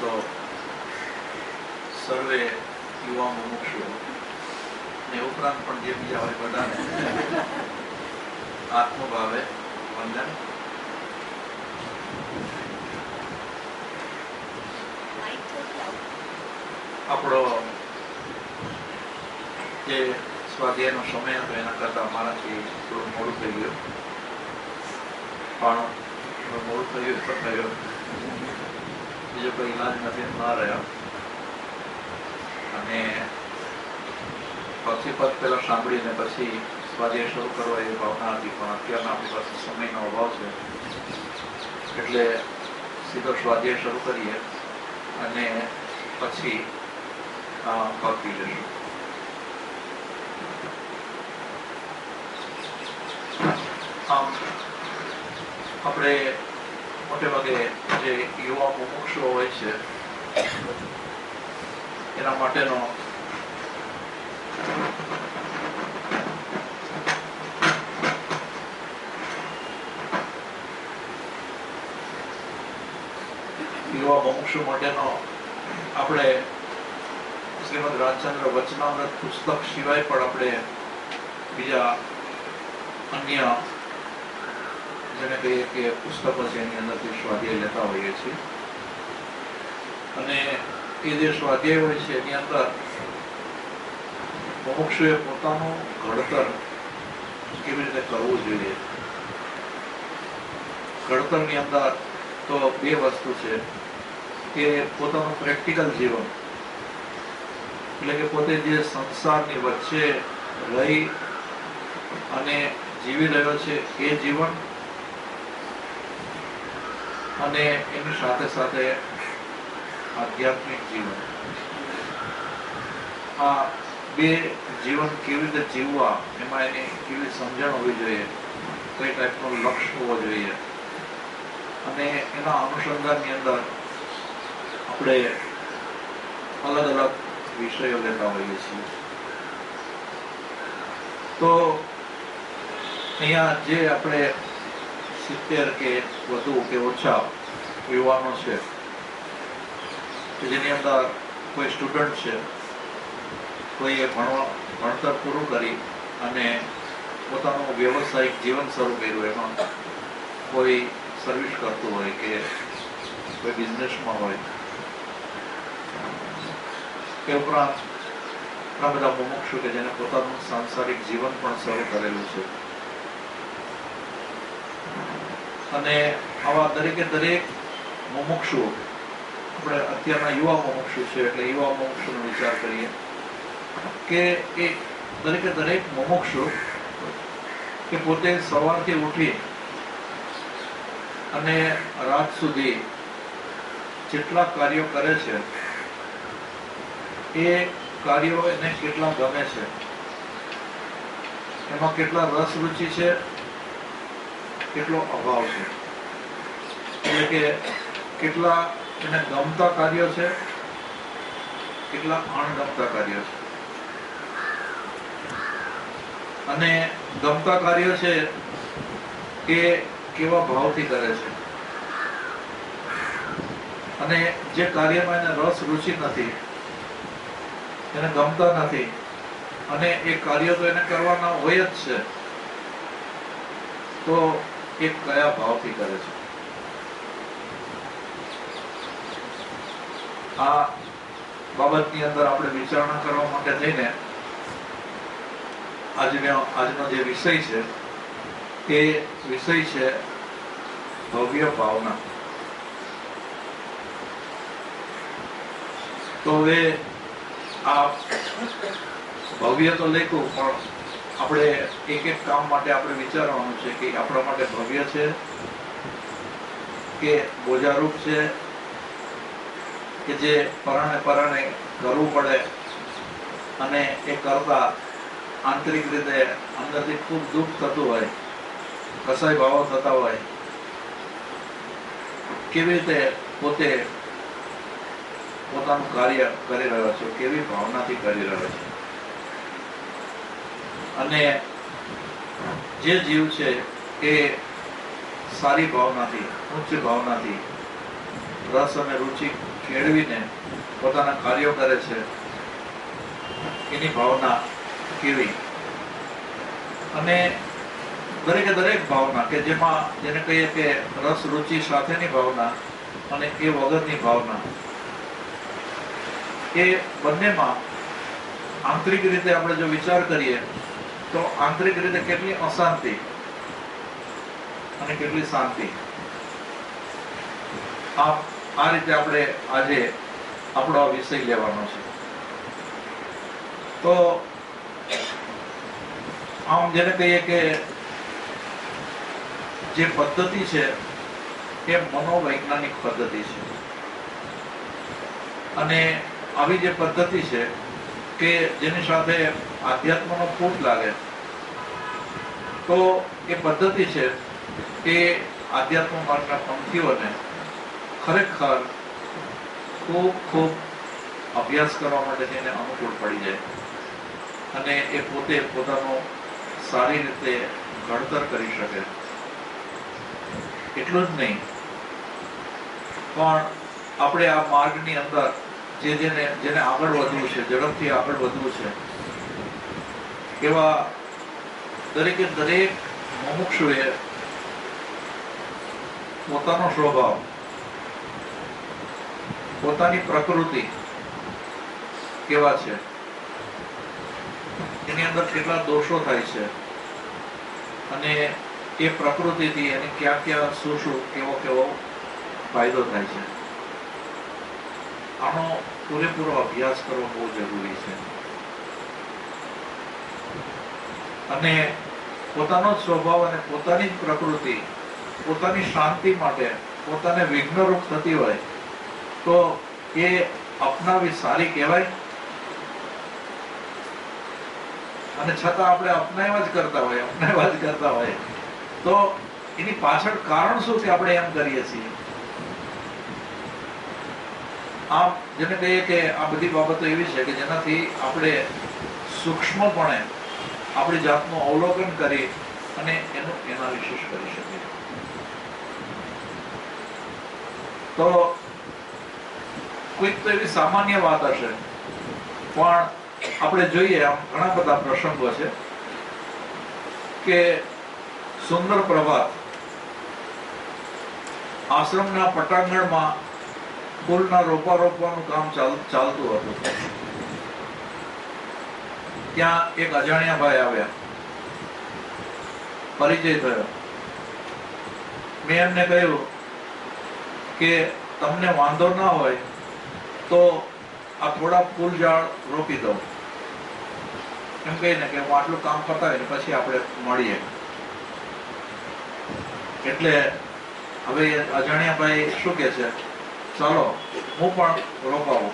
તો સર્વે યુવા મુમુક્ષુઓ ને ઉપરાંત પણ જે બીજા હોય બધાને આત્મભાવે વંદન. આપણો જે સ્વાધ્યાયનો સમય હતો એના કરતાં મારાથી થોડું મોડું થઈ ગયું, પણ મોડું થયું તો થયું, બીજો કોઈ ઈલાજ નથી, ના રહ્યો. અને પછી પદ પહેલાં સાંભળીને પછી સ્વાધ્યાય શરૂ કરવા એવી ભાવના હતી, પણ અત્યારના આપણી પાસે સમયનો અભાવ છે એટલે સીધો સ્વાધ્યાય શરૂ કરીએ અને પછી પહોંચી જશું. આમ આપણે મોટે ભાગે જે યુવા મુમુક્ષુઓ હોય છે એના માટેનો યુવા મુમુક્ષુ માટેનો આપણે શ્રીમદ રાજચંદ્ર વચનામૃત પુસ્તક સિવાય પણ આપણે બીજા અન્ય જેને કહીએ કે પુસ્તકો છે એની અંદરથી સ્વાધ્યાય લેતા હોઈએ છીએ. અને એ જે સ્વાધ્યાય હોય છે એની અંદર મુમુક્ષુએ પોતાનું ઘડતર કેવી રીતે કરવું જોઈએ. ઘડતરની અંદર તો બે વસ્તુ છે કે પોતાનું પ્રેક્ટિકલ જીવન, એટલે કે પોતે જે સંસારની વચ્ચે રહી અને જીવી રહ્યો છે એ જીવન, અને એની સાથે સાથે આધ્યાત્મિક જીવન. આ બે જીવન કેવી રીતે જીવવા એમાં એની કેવી સમજણ હોવી જોઈએ, કઈ ટાઈપનું લક્ષ્ય હોવો જોઈએ, અને એના અનુસંધાનની અંદર આપણે અલગ અલગ વિષયો લેતા હોઈએ છીએ. તો અહીંયા જે આપણે 70 કે વધુ કે ઓછા યુવાનો છે કે જેની અંદર કોઈ સ્ટુડન્ટ છે, કોઈએ ભણતર પૂરું કરી અને પોતાનું વ્યવસાયિક જીવન શરૂ કર્યું, એમાં કોઈ સર્વિસ કરતું હોય કે કોઈ બિઝનેસમાં હોય, એ ઉપરાંત ઘણા બધા મુમુક્ષુ કે જેને પોતાનું સાંસારિક જીવન પણ શરૂ કરેલું છે. અને આવા દરેકે દરેક મુમુક્ષુ, આપણે અત્યારના યુવા મુમુક્ષુ છે એટલે યુવા મુમુક્ષુનો વિચાર કરીએ કે એ દરેકે દરેક મુમુક્ષુ કે પોતે સવારથી ઉઠી અને રાત સુધી જેટલા કાર્યો કરે છે એ કાર્યો એને કેટલા ગમે છે, એમાં કેટલા રસ રુચિ છે, કેટલો અભાવ છે, એટલે કે કેટલા એને ગમતા કાર્યો છે, કેટલા અણગમતા કાર્યો છે. અને ગમતા કાર્યો છે એ કેવા ભાવથી કરે છે, અને જે કાર્યમાં એને રસ રુચિ નથી, એને ગમતા નથી, અને એ કાર્ય તો એને કરવાના હોય જ છે, તો એ કયા ભાવથી કરે છે. આ બાબતની અંદર આપણે વિચારણા કરવા માટે થઈને આજનો જે વિષય છે એ વિષય છે ભવ્ય ભાવના. તો હવે આ ભવ્ય તો લખ્યું, પણ આપણે એક એક કામ માટે આપણે વિચારવાનું છે કે આપણા માટે ભવ્ય છે કે બોજારૂપ છે, કે જે પરાણે કરવું પડે અને એ કરતા આંતરિક રીતે અંદરથી ખૂબ દુઃખ થતું હોય, કસાય ભાવો થતા હોય, કેવી રીતે પોતે પોતાનું કાર્ય કરી રહ્યો છે, કેવી ભાવનાથી કરી રહ્યો છે. અને જે જીવ છે એ સારી ભાવનાથી, ઉચ્ચ ભાવનાથી, રસ અને રુચિ કેળવીને પોતાના કાર્યો કરે છે એની ભાવના કેવી, અને દરેકે દરેક ભાવના કે જેમાં જેને કહીએ કે રસ રુચિ સાથેની ભાવના અને એ વગરની ભાવના, એ બંનેમાં આંતરિક રીતે આપણે જો વિચાર કરીએ તો આંતરિક રીતે કેટલી અશાંતિ અને કેટલી શાંતિ. આ રીતે આપણે આજે આપણો આ વિષય લેવાનો છે. તો આમ જેને કહીએ કે જે પદ્ધતિ છે એ મનોવૈજ્ઞાનિક પદ્ધતિ છે, અને આવી જે પદ્ધતિ છે કે જેની સાથે આધ્યાત્મનો ફૂટ લાગે, તો એ પદ્ધતિ છે એ આધ્યાત્મ માર્ગના પંથીઓને ખરેખર ખૂબ ખૂબ અભ્યાસ કરવા માટે તેને અનુકૂળ પડી જાય, અને એ પોતે પોતાનું સારી રીતે ઘડતર કરી શકે. એટલું જ નહીં, પણ આપણે આ માર્ગની અંદર જેને આગળ વધવું છે, ઝડપથી આગળ વધવું છે, એવા દરેકે દરેક મુમુક્ષુએ પોતાનો સ્વભાવ, પોતાની પ્રકૃતિ કેવા છે, એની અંદર કેટલા દોષો થાય છે, અને એ પ્રકૃતિથી એને ક્યાં ક્યાં શું કેવો ફાયદો થાય છે, આનો પૂરેપૂરો અભ્યાસ કરવો બહુ જરૂરી છે. અને પોતાનો સ્વભાવ અને પોતાની જ પ્રકૃતિ પોતાની શાંતિ માટે પોતાને વિઘ્નરૂપ થતી હોય તો એ અપનાવી સારી કહેવાય, અને છતાં આપણે અપનાવ્યા જ કરતા હોય તો એની પાછળ કારણ શું કે આપણે એમ કરીએ છીએ. આમ જેને કહીએ કે આ બધી બાબતો એવી છે કે જેનાથી આપણે સૂક્ષ્મપણે આપણી જાતનું અવલોકન કરી અને એનું એનાલિસિસ કરી શકીએ. તો કોઈક તો એવી સામાન્ય વાત હશે, પણ આપણે જોઈએ આમ ઘણા બધા પ્રસંગો છે કે સુંદર પ્રભાત આશ્રમના પટાંગણમાં ફૂલના રોપવાનું કામ ચાલતું હતું. ત્યાં એક અજાણ્યા ભાઈ આવ્યા, પરિચય થયો. મેં એમને કહ્યું કે તમને વાંધો ના હોય તો આ થોડા ફૂલ ઝાડ રોપી દઉં, એમ કહીને કે હું આટલું કામ પતાવીને પછી આપણે મળીએ. એટલે હવે અજાણ્યા ભાઈ શું કે છે, ચાલો હું પણ રોપાવું.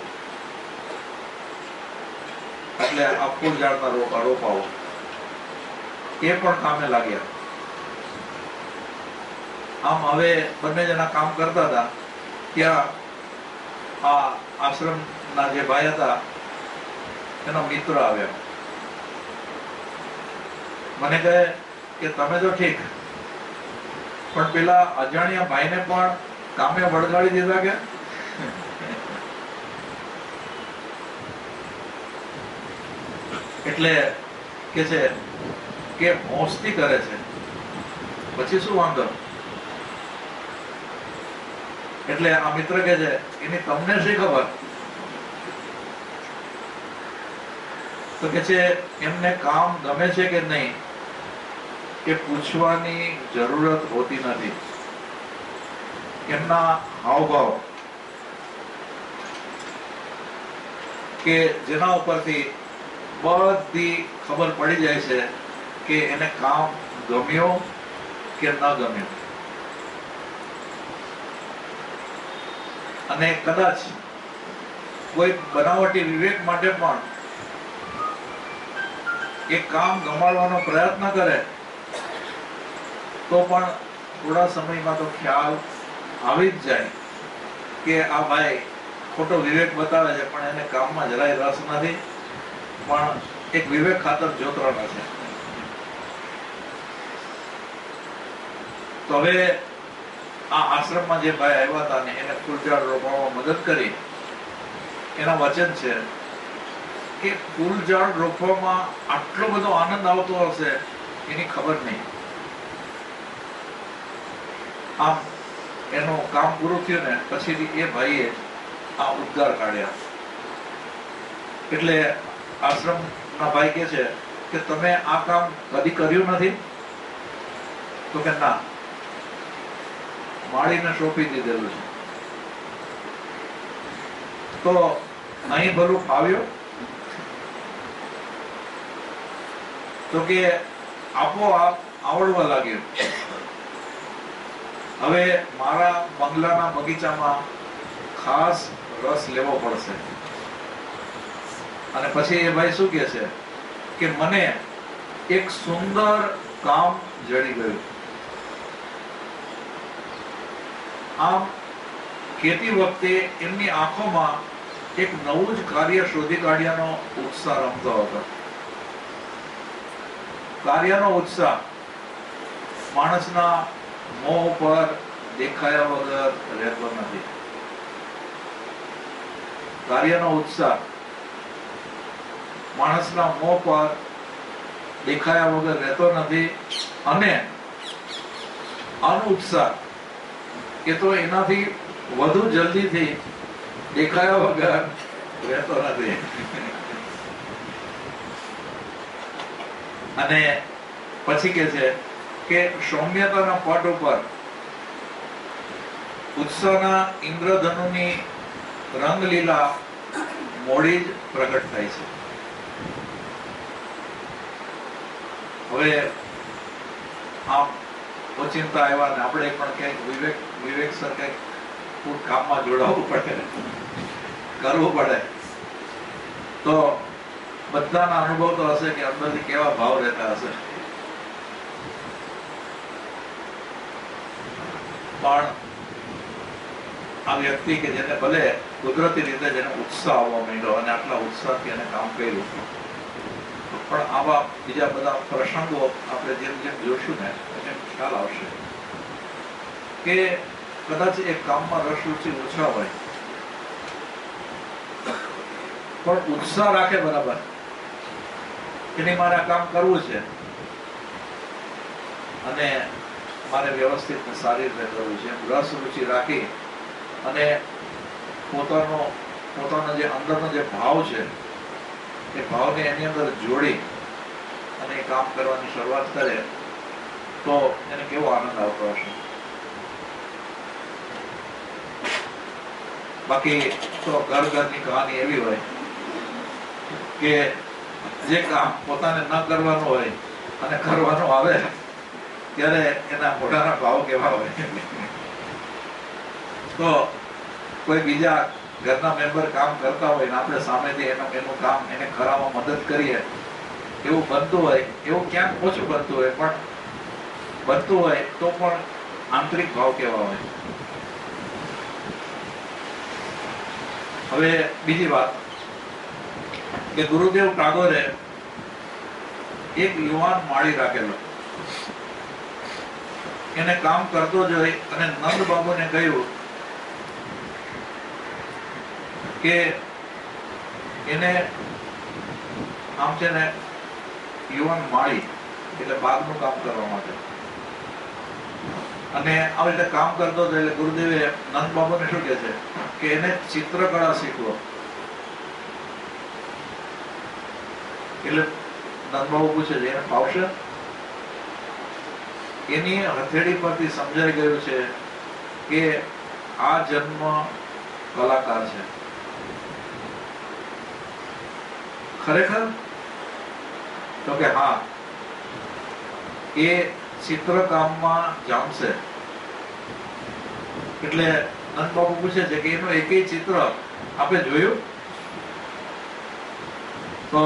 એટલે આ ફૂલ ઝાડના રોપાવું. એ પણ કામે લાગ્યા. આમ હવે બંને જણા કામ કરતા હતા ત્યાં આ આશ્રમના જે ભાઈ હતા એના મિત્ર આવ્યા. મને કહે કે તમે તો ઠીક, પણ પેલા અજાણ્યા ભાઈને પણ કામે વળગાડી દીધા કે? એટલે કે છે કે મોસ્તી કરે છે, પછી શું વાંધો? એટલે આ મિત્ર કે છે એની તમને શી ખબર? તો કે છે એમને કામ ગમે છે કે નહીં એ પૂછવાની જરૂરત હોતી નથી. એમના હાવભાવ કે જેના ઉપરથી બધી ખબર પડી જાય છે કે એને કામ ગમ્યું કે ન ગમ્યું. અને કદાચ કોઈ બનાવટી વિવેક માટે પણ એ કામ ગમાડવાનો પ્રયત્ન કરે તો પણ થોડા સમયમાં તો ખ્યાલ આવી જ જાય કે આ ભાઈ ખોટો વિવેક બતાવે છે, પણ એને કામમાં જરાય રસ નથી, પણ એક વિવેક ખાતર જોતરાના છે. તો હવે આ આશ્રમમાં જે ભાઈ આવ્યા હતા ને એને ફૂલઝાડ રોપવામાં મદદ કરી, એના વચન છે કે ફૂલઝાડ રોપવામાં આટલો બધો આનંદ આવતો હશે એની ખબર નહીં. આમ એનું કામ પૂરું થયું ને પછી એ ભાઈએ આ ઉદ્ગાર કાઢ્યા. એટલે આશ્રમના ભાઈ કે છે કે તમે આ કામ કદી કર્યું નથી? તો કે ના, માળીને સોંપી દીધેલું છે. તો અહીં ભલું ફાવ્યું? તો કે આપોઆપ આવડવા લાગ્યું. હવે મારા બંગલાના બગીચામાં ખાસ રસ લેવો પડશે. અને પછી એ ભાઈ શું કહે છે કે મને એક સુંદર કામ જડી ગયું. આમ ખેતી વખતે એમની આંખોમાં એક નવું જ કાર્ય શોધી કાઢ્યાનો ઉત્સાહ રમતો હતો. કાર્યનો ઉત્સાહ માણસના મોં પર દેખાયા વગર રહેતો નથી. કાર્યનો ઉત્સાહ માણસના મોં પર દેખાયા વગર રહેતો નથી. અને અનુત્સાહ એ તો એનાથી વધુ જલ્દીથી દેખાયા વગર રહેતો નથી. અને પછી કે છે કે સૌમ્યતાના પટ ઉપર ઉત્સાહના ઇન્દ્રધનુની રંગલીલા મોડી જ પ્રગટ થાય છે. હવે આમ ઓચિંતા આવ્યા ને આપણે પણ ક્યાંક વિવેકસર કંઈક કામમાં જોડાવવું પડે, કરવું પડે. તો બધાના અનુભવ તો હશે કે અંદરથી કેવા ભાવ રહેતા હશે. પણ આ વ્યક્તિ કે જેને ભલે કુદરતી રીતે જેને ઉત્સાહ આવવા માંડ્યો અને આટલા ઉત્સાહથી એને કામ કર્યું, પણ આવા બીજા બધા પ્રસંગો આપણે જેમ જેમ જોશું ને એમ ખ્યાલ આવશે કે કદાચ એક કામમાં રસ રુચિ ઓછા હોય પણ ઉત્સાહ રાખે બરાબર એની મારે આ કામ કરવું છે અને મારે વ્યવસ્થિત ને સારી રીતે કરવું છે. રસ રુચિ રાખી અને પોતાનો જે અંદરનો જે ભાવ છે એ ભાવને એની અંદર જોડી અને એ કામ કરવાની શરૂઆત કરે તો એને કેવો આનંદ આવતો હશે. બાકી તો ઘરની કહાની એવી હોય કે જે કામ પોતાને ન કરવાનું હોય અને કરવાનું આવે ત્યારે એના મોઢાના ભાવ કેવા હોય. તો કોઈ બીજા ઘરના મેમ્બર કામ કરતા હોય ને આપણે સામેથી એનું કામ એને કરાવવા મદદ કરીએ એવું બનતું હોય, એવું ક્યાંક ઓછું બનતું હોય પણ બનતું હોય તો પણ આંતરિક ભાવ કેવા હોય. હવે બીજી વાત કે ગુરુદેવ ટાગોરે એક યુવાન માળી રાખેલો, એને કામ કરતો જોઈ અને નંદ બાબુને કહ્યું કે એને આમ છે ને યુવાન માળી એટલે બાગનું કામ કરવા માટે અને આવી રીતે કામ કરતો હતો. એટલે ગુરુદેવે નંદ બાબુને શું કહે છે કે એને ચિત્રકળા શીખવો. એટલે નંદબાબુ પૂછે છે એને ફાવશે? એની હથેળી પરથી સમજાઈ ગયું છે કે આ જન્મ કલાકાર છે. ખરેખર? તો કે હા, એ ચિત્રકામમાં જામશે. એટલે નંદબાબુ પૂછે છે કે એનું એકેય ચિત્ર આપે જોયું? તો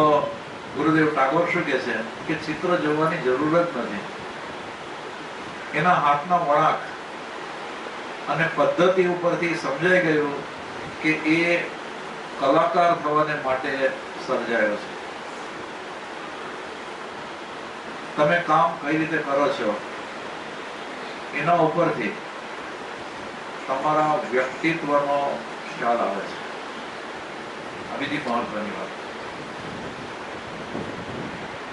ગુરુદેવ ટાગોર શું કહે છે કે ચિત્ર જોવાની જરૂર જ નથી. એના હાથના વળાંક અને પદ્ધતિ ઉપરથી સમજાઈ ગયું કે એ કલાકાર થવાને માટે સર્જાયો છે. તમે કામ કઈ રીતે કરો છો એના ઉપરથી તમારા વ્યક્તિત્વનો ખ્યાલ આવે છે. આ બીજી મહત્વની વાત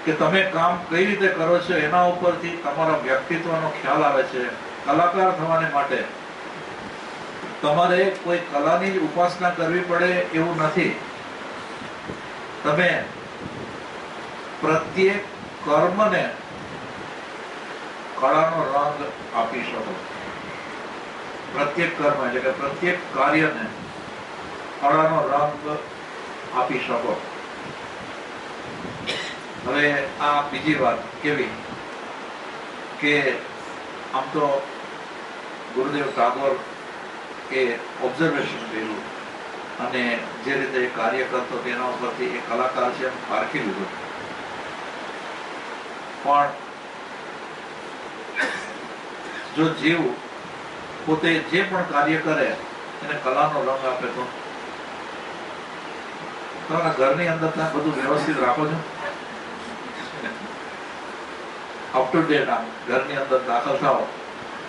કે તમે કામ કઈ રીતે કરો છો એના ઉપરથી તમારા વ્યક્તિત્વનો ખ્યાલ આવે છે. કલાકાર થવાને માટે તમારે કોઈ કલાની જ ઉપાસના કરવી પડે એવું નથી. તમે પ્રત્યેક કર્મને કળાનો રંગ આપી શકો. પ્રત્યેક કર્મ એટલે કે પ્રત્યેક કાર્યને કળાનો રંગ આપી શકો. હવે આ બીજી વાત કેવી કે આમ તો ગુરુદેવ ટાગોર એ ઓબ્ઝર્વેશન કર્યું અને જે રીતે કાર્ય કરતો તેના ઉપરથી એ કલાકાર છે એમ પારખી લીધું. પણ જો જીવ પોતે જે પણ કાર્ય કરે એને કલાનો રંગ આપે તો તમારા ઘરની અંદર ત્યાં બધું વ્યવસ્થિત રાખો છો, અપ ટુ ડેટ. આમ ઘરની અંદર દાખલ થાઓ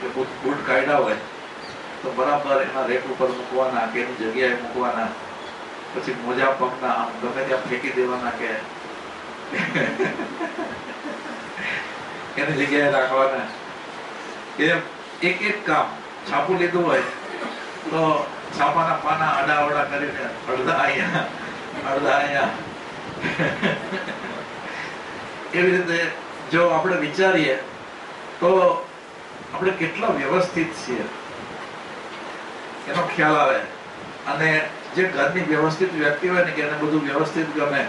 કે બૂટ કાઢ્યા હોય તો બરાબર એના રેક ઉપર મૂકવાના કે એની જગ્યાએ મૂકવાના. પછી મોજા પગના આમ ગમે ત્યાં ફેંકી દેવાના કે એની જગ્યાએ રાખવાના. એમ એક એક કામ છાપું લીધું હોય તો છાપાના પાના આડાઅવડા કરીને અડધા અહીંયા અડધા અહીંયા એવી રીતે જો આપણે વિચારીએ તો આપણે કેટલા વ્યવસ્થિત છીએ એનો ખ્યાલ આવે. અને જે ઘરની વ્યવસ્થિત વ્યક્તિ હોય ને કે એને બધું વ્યવસ્થિત ગમે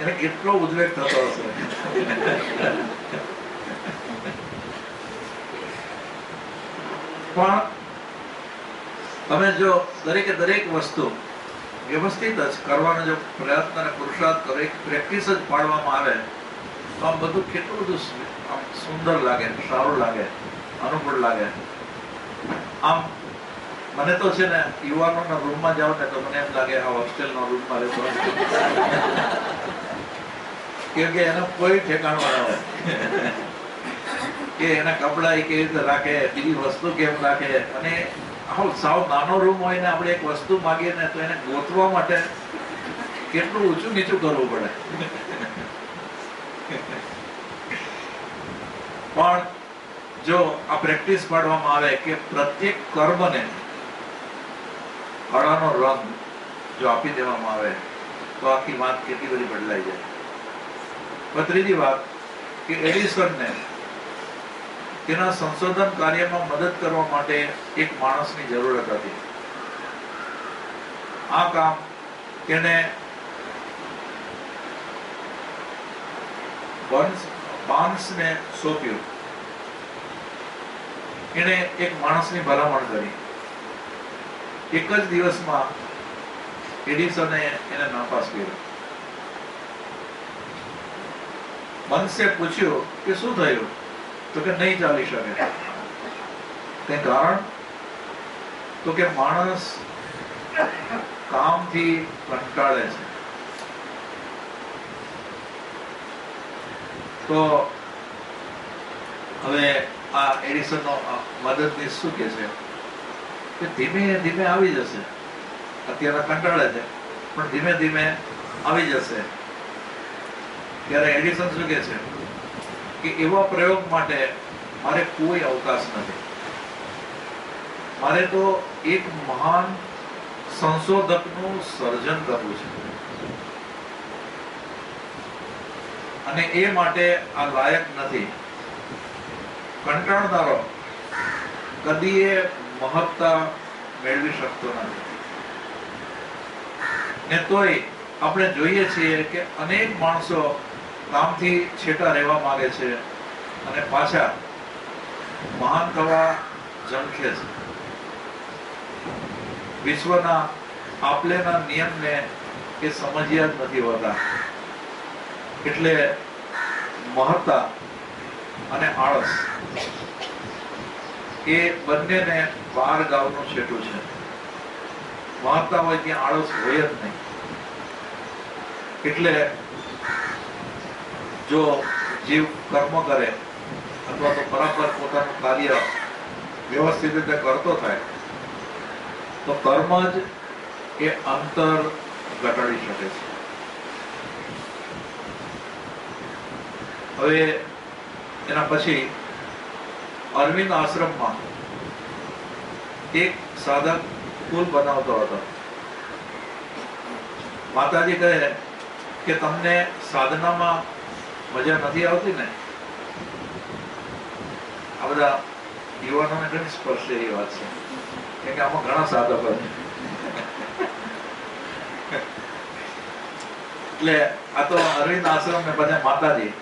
એને કેટલો ઉદ્વેગ થતો હશે. પણ તમે જો દરેકે દરેક વસ્તુ વ્યવસ્થિત જ કરવાનો જો પ્રયત્ન અને પુરુષાર્થ કરો, એક પ્રેક્ટિસ જ પાડવામાં આવે તો આમ બધું કેટલું બધું આમ સુંદર લાગે, સારું લાગે, અનુકૂળ લાગે. આમ મને તો છે ને યુવાનોના રૂમમાં જાવ ને તો મને એમ લાગે આ હોસ્ટેલનો રૂમમાં રહેતો કેમ કે એનો કોઈ ઠેકાણો ના હોય કે એના કપડા એ કેવી રીતે રાખે, બીજી વસ્તુ કેમ રાખે. અને સાવ નાનો રૂમ હોય ને આપણે એક વસ્તુ માંગીએ ને તો એને ગોતવા માટે કેટલું ઊંચું નીચું કરવું પડે. પણ જો આ પ્રેક્ટિસ પાડવામાં આવે કે પ્રત્યેક કર્મને કળાનો રંગ જો આપી દેવામાં આવે તો આખી વાત કેટલી બધી બદલાઈ જાય. ત્રીજી વાત કે એડિસનને તેના સંશોધન કાર્યમાં મદદ કરવા માટે એક માણસની જરૂરત હતી. આ કામ તેને બાર્ન્સને સોંપ્યું. એને એક માણસની ભલામણ કરી. એક જ દિવસમાં એડિસને એને નાપાસ કર્યો. બાર્ન્સે પૂછ્યું કે શું થયું? તો કે નહીં ચાલી શકે. તે કારણ તો કે માણસ કામથી કંટાળે છે. તો હવે આ એડિસનનો મદદનીશ શું કે છે કે ધીમે ધીમે આવી જશે. અત્યારે કંટાળે છે પણ ધીમે ધીમે આવી જશે. ત્યારે એડિસન શું કે છે કે એવા પ્રયોગ માટે મારે કોઈ અવકાશ નથી. મારે તો એક મહાન સંશોધકનું સર્જન કરવું છે અને એ માટે આ લાયક નથી. કંટાળનારો કદી એ મહત્તા મેળવી શકતો નથી. ને તોય આપણે જોઈએ છીએ કે અનેક માણસો કામથી છેટા રહેવા માંગે છે અને પાછા મહાન થવા ઝંખે છે. વિશ્વના આપલેના નિયમને એ સમજ્યા જ નથી હોતા. એટલે મહત્તા અને આળસ એ બંનેને બાર ગાવનું છેટું છે. મહત્તા હોય ત્યાં આળસ હોય જ નહીં. એટલે જો જીવ કર્મ કરે અથવા તો બરાબર પોતાનું કાર્ય વ્યવસ્થિત રીતે કરતો થાય તો કર્મ જ એ અંતર ઘટાડી શકે છે. હવે એના પછી અરવિંદ આશ્રમમાં એક સાધક પુલ બનાવતો હતો. માતાજી કહે કે તમને સાધનામાં મજા નથી આવતી ને? આ બધા યુવાનોને ઘણી સ્પર્શે એવી વાત છે, કેમ કે આમાં ઘણા સાધકો છે. એટલે આ તો અરવિંદ આશ્રમ ને બધા માતાજી,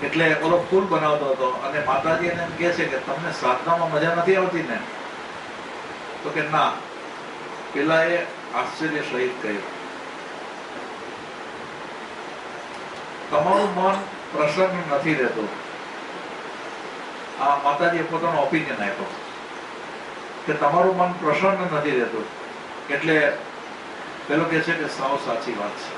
એટલે ઓલો પુલ બનાવતો હતો અને માતાજી એને એમ કહે છે કે તમને સાધનામાં મજા નથી આવતી ને? તો કે ના. પેલા એ આશ્ચર્ય સહિત કહ્યું, તમારું મન પ્રસન્ન નથી રહેતું. આ માતાજીએ પોતાનો ઓપિનિયન આપ્યો કે તમારું મન પ્રસન્ન નથી રહેતું. એટલે પેલો કે છે કે સાવ સાચી વાત છે.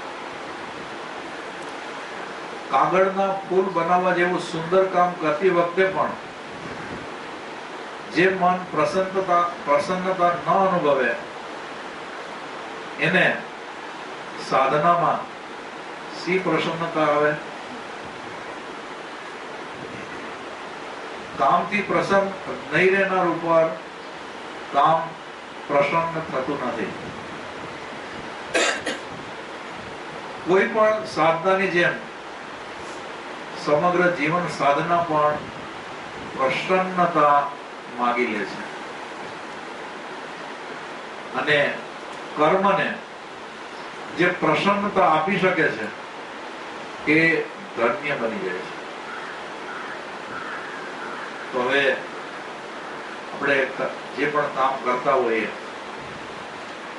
કાગળના પુલ બનાવવા જેવું સુંદર કામ કરતી વખતે પણ જે મન પ્રસન્નતા ન અનુભવે એને સાધનામાં સી પ્રસન્નતા આવે? કામથી પ્રસન્ન નહીં રહેનાર ઉપર કામ પ્રસન્ન થતું નથી. કોઈ પણ સાધનાની જેમ સમગ્ર જીવન સાધના પણ પ્રસન્નતા માગી લે છે અને કર્મને જે પ્રસન્નતા આપી શકે છે એ ધન્ય બની જાય છે. તો હવે આપણે જે પણ કામ કરતા હોઈએ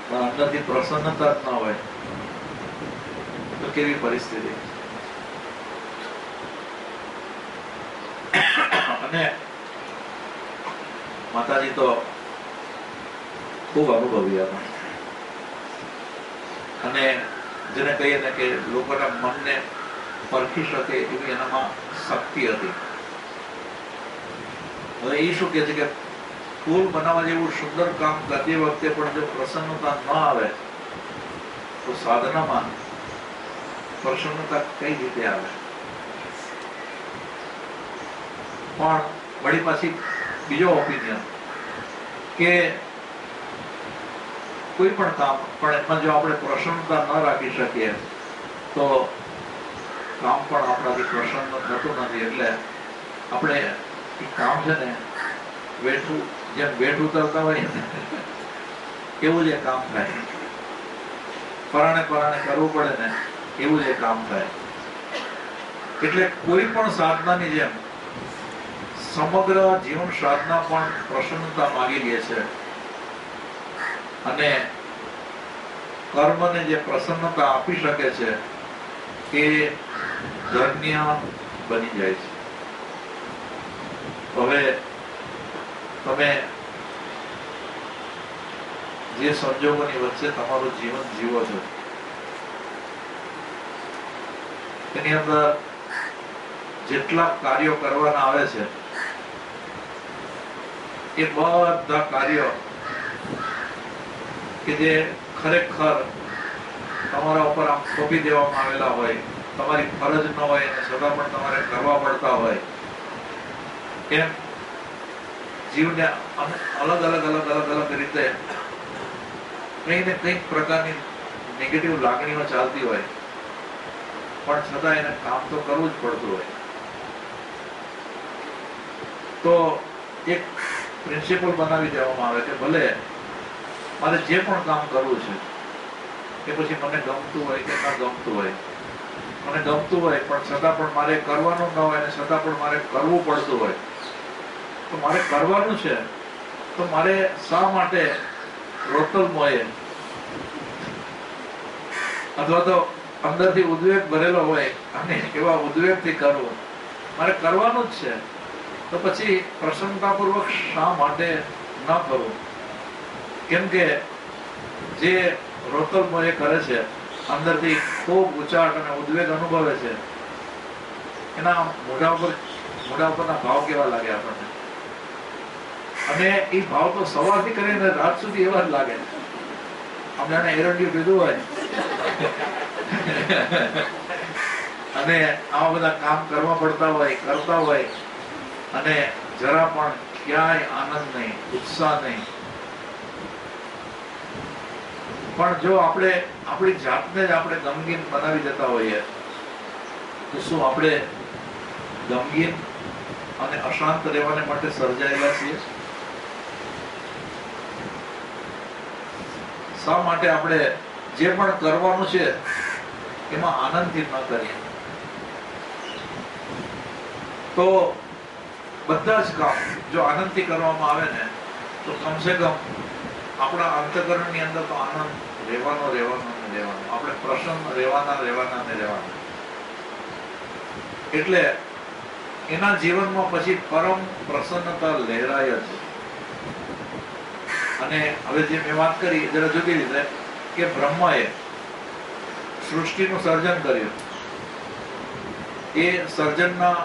પણ અંદરથી પ્રસન્નતા જ ન હોય તો કેવી પરિસ્થિતિ? અને માતાજી તો ખૂબ અનુભવી હતા અને જેને કહીએ ને કે લોકોના મનને પરખી શકે એવી એનામાં શક્તિ હતી. હવે એ શું કે છે કે પુલ બનાવવા જેવું સુંદર કામ કરતી વખતે પણ જો પ્રસન્નતા ન આવે તો સાધનામાં પ્રસન્નતા કઈ રીતે આવે? પણ વળી પાછી બીજો ઓપિનિયન કે કોઈ પણ કામ પણ એમાં જો આપણે પ્રસન્નતા ન રાખી શકીએ તો કામ પણ આપણાથી પ્રસન્ન થતું નથી. એટલે આપણે એ કામ છે ને વેઠું, જેમ વેઠ ઉતરતા હોય ને એવું જ એ કામ થાય. પરાણે કરવું પડે ને એવું જ એ કામ થાય. એટલે કોઈ પણ સાધનાની જેમ સમગ્ર જીવન સાધના પણ પ્રસન્નતા માગી લે છે અને કર્મને જે પ્રસન્નતા આપી શકે છે એ ધન્ય બની જાય છે. હવે તમે જે સંજોગોની વચ્ચે તમારું જીવન જીવો છો એની અંદર જેટલા કાર્યો કરવાના આવે છે એ બધા કાર્યો કે જે ખરેખર તમારા ઉપર આમ થોપી દેવામાં આવેલા હોય, તમારી ફરજ ન હોય અને છતાં પણ તમારે કરવા પડતા હોય, એમ જીવને અલગ અલગ રીતે કંઈક ને કંઈક પ્રકારની નેગેટિવ લાગણીઓ ચાલતી હોય પણ છતાં એને કામ તો કરવું જ પડતું હોય. તો એક પ્રિન્સિપલ બનાવી દેવામાં આવે કે ભલે મારે જે પણ કામ કરવું છે કે પછી મને ગમતું હોય કે ન ગમતું હોય, મને ગમતું હોય પણ છતાં પણ મારે કરવાનું ન હોય અને છતાં પણ મારે કરવું પડતું હોય, તો મારે કરવાનું છે તો મારે શા માટે રોતલમોએ અથવા તો અંદરથી ઉદ્વેગ ભરેલો હોય અને એવા ઉદ્વેગથી કરવું, મારે કરવાનું જ છે તો પછી પ્રસન્નતાપૂર્વક શા માટે ન કરવું? કેમ કે જે રોતલમોએ કરે છે, અંદરથી ખૂબ ઉચાટ અને ઉદ્વેગ અનુભવે છે, એના મોઢા ઉપરના ભાવ કેવા લાગે આપણને? અને એ ભાવ તો સવારથી કરીને રાત સુધી એવા જ લાગે. આમ જાણે એરંડિયું પીધું હોય અને આવા બધા કામ કરવા પડતા હોય, કરતા હોય, અને જરા પણ ક્યાંય આનંદ નહીં, ઉત્સાહ નહીં. પણ જો આપણે આપણી જાતને જ આપણે ગમગીન બનાવી દેતા હોઈએ તો શું આપણે ગમગીન અને અશાંત રહેવાને માટે સર્જાયેલા છીએ? શા માટે આપણે જે પણ કરવાનું છે એમાં આનંદથી ન કરીએ? તો બધા જ કામ જો આનંદથી કરવામાં આવે ને તો કમસે કમ આપણા અંતઃકરણની અંદર તો આનંદ રહેવાનો. આપણે પ્રસન્ન રહેવાના. એટલે એના જીવનમાં પછી પરમ પ્રસન્નતા લહેરાય જ. અને હવે જે મેં વાત કરી જરા જુદી રીતે કે બ્રહ્માએ સૃષ્ટિનું સર્જન કર્યું, એ સર્જનના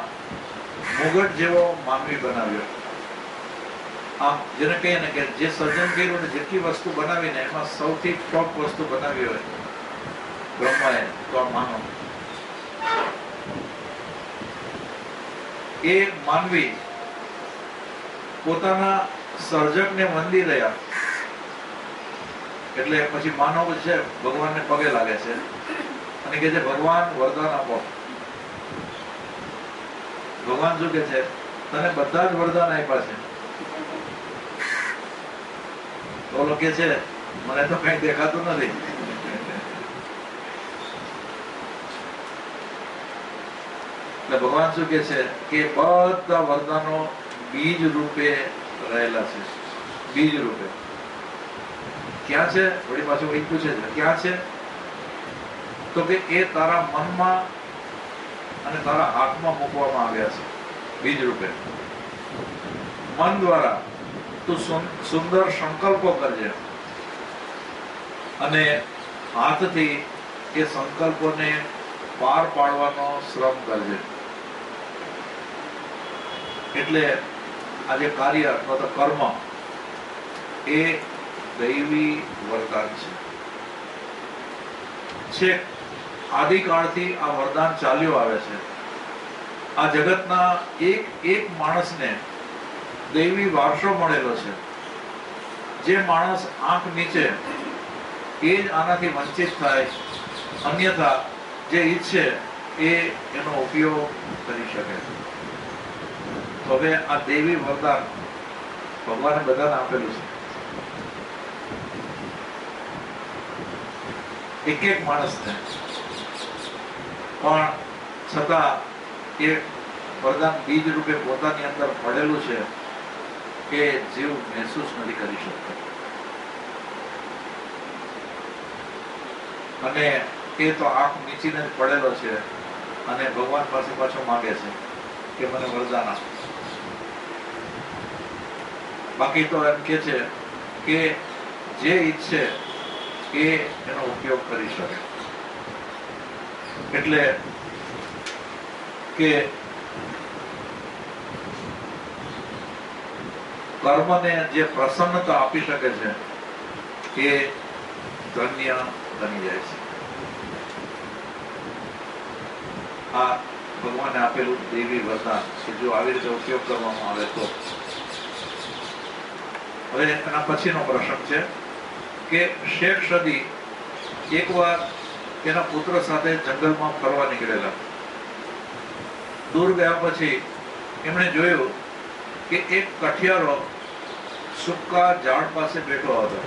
મુગટ જેવો માનવી બનાવ્યો. આમ જેને કહીએ ને કે જે સર્જન કર્યું ને જેટલી વસ્તુ બનાવીને એમાં સૌથી ટોપ વસ્તુ બનાવી હોય બ્રહ્માએ, તો આ માનવ. એ માનવી પોતાના સર્જકને વંદી રહ્યા, એટલે પછી માનવ છે ભગવાનને પગે લાગે છે અને કે છે ભગવાન વરદાન આપો. ભગવાન શું કે છે? તને બધા જ વરદાન આપ્યા છે. તો કે છે મને તો કઈ દેખાતું નથી. એટલે ભગવાન શું કે છે કે બધા વરદાનો બીજ રૂપે રહેલા છે. બીજ રૂપે ક્યાં છે? વળી પાછું વળી પૂછે છે ક્યાં છે? તો કે એ તારા મનમાં અને તારા હાથમાં મૂકવામાં આવ્યા છે બીજ રૂપે. મન દ્વારા તું સુંદર સંકલ્પો કરજે અને હાથથી એ સંકલ્પોને પાર પાડવાનો શ્રમ કરજે. એટલે આ જે કાર્ય અથવા તો કર્મ એ દૈવી વરદાન છે. છેક આદિકાળથી આ વરદાન ચાલ્યો આવે છે. આ જગતના એક માણસને દૈવી વારસો મળેલો છે. જે માણસ આંખ નીચે એ જ આનાથી વંચિત થાય, અન્યથા જે ઈચ્છે એ એનો ઉપયોગ કરી શકે. હવે આ દૈવી વરદાન ભગવાને બધાને આપેલું છે, એક માણસને. પણ છતાં એ વરદાન બીજ રૂપે પોતાની અંદર પડેલું છે કે જીવ મહેસૂસ નથી કરી શકતો. અને એ તો આંખ નીચીને જ પડેલો છે અને ભગવાન પાસે પાછો માંગે છે કે મને વરદાન આપો. બાકી તો એમ કે છે કે જે ઈચ્છે એ એનો ઉપયોગ કરી શકે. એટલે કે કર્મને જે પ્રસન્નતા આપી શકે છે એ ધન્ય બની જાય છે. આ ભગવાને આપેલું દેવી વરદાન કે જો આવી રીતે ઉપયોગ કરવામાં આવે તો. હવે એના પછીનો પ્રસંગ છે કે શેખ સદી એકવાર તેના પુત્ર સાથે જંગલમાં ફરવા નીકળેલા. દૂર ગયા પછી એમણે જોયું કે એક કઠિયારો સૂકા ઝાડ પાસે બેઠો હતો.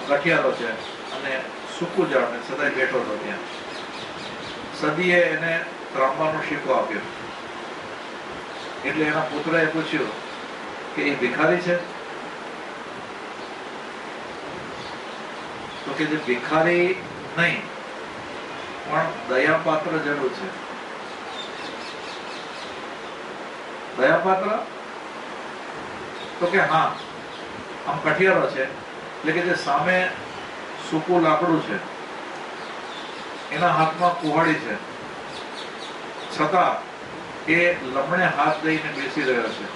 કઠિયારો છે અને સૂકું ઝાડ ને સદાય બેઠો હતો ત્યાં. સદીએ એને ત્રાંબાનો શીકો આપ્યો. એટલે એના પુત્રએ પૂછ્યું કે એ ભિખારી છે? તો કે જે ભિખારી નહીં પણ દયાપાત્ર જરૂર છે. દયાપાત્ર? તો કે હા. આમ કઠિયારો છે એટલે કે જે સામે સૂકું લાકડું છે, એના હાથમાં કુહાડી છે, છતાં એ લમણે હાથ દઈને બેસી રહ્યો છે,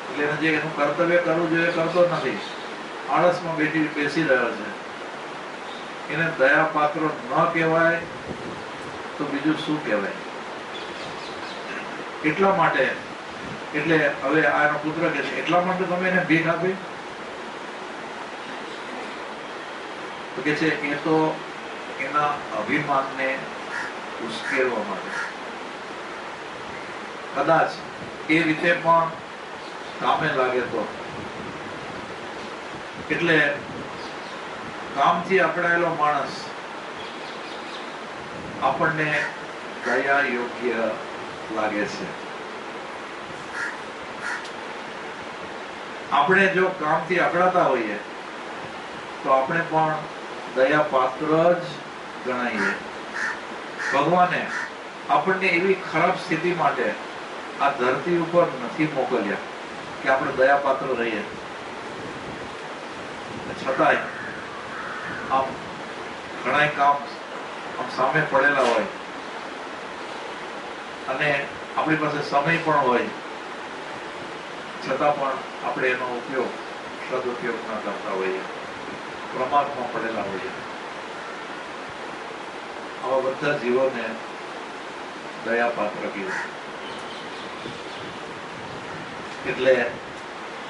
એટલે એને જે એનું કર્તવ્ય કરવું જોઈએ કરતો નથી, આળસમાં બેસી રહ્યો છે. એને દયા પાત્ર ન કહેવાય તો બીજું શું કહેવાય? એટલા માટે એટલે હવે આનો પુત્ર કહે છે, એટલા માટે તમે એને ભીખ આપી? તો કે છે એ તો એના અભિમાનને ઉશ્કેરવા માટે. કદાચ એ રીતે પણ કામે લાગે તો. એટલે કામથી અકળાયેલો માણસ આપણને દયા યોગ્ય લાગે છે. આપણે જો કામથી અકળાતા હોઈએ તો આપણે પણ દયા પાત્ર જ ગણાઈએ. ભગવાને આપણને એવી ખરાબ સ્થિતિ માટે આ ધરતી ઉપર નથી મોકલ્યા કે આપણે દયા પાત્ર રહીએ. છતાંય આમ ઘણા કામ આમ સામે પડેલા હોય અને આપણી પાસે સમય પણ હોય, છતાં પણ આપણે એનો ઉપયોગ સદુપયોગ ન કરતા હોઈએ, પ્રમાદમાં પડેલા હોઈએ. આવા બધા જીવોને દયા પાત્ર કીધું. એટલે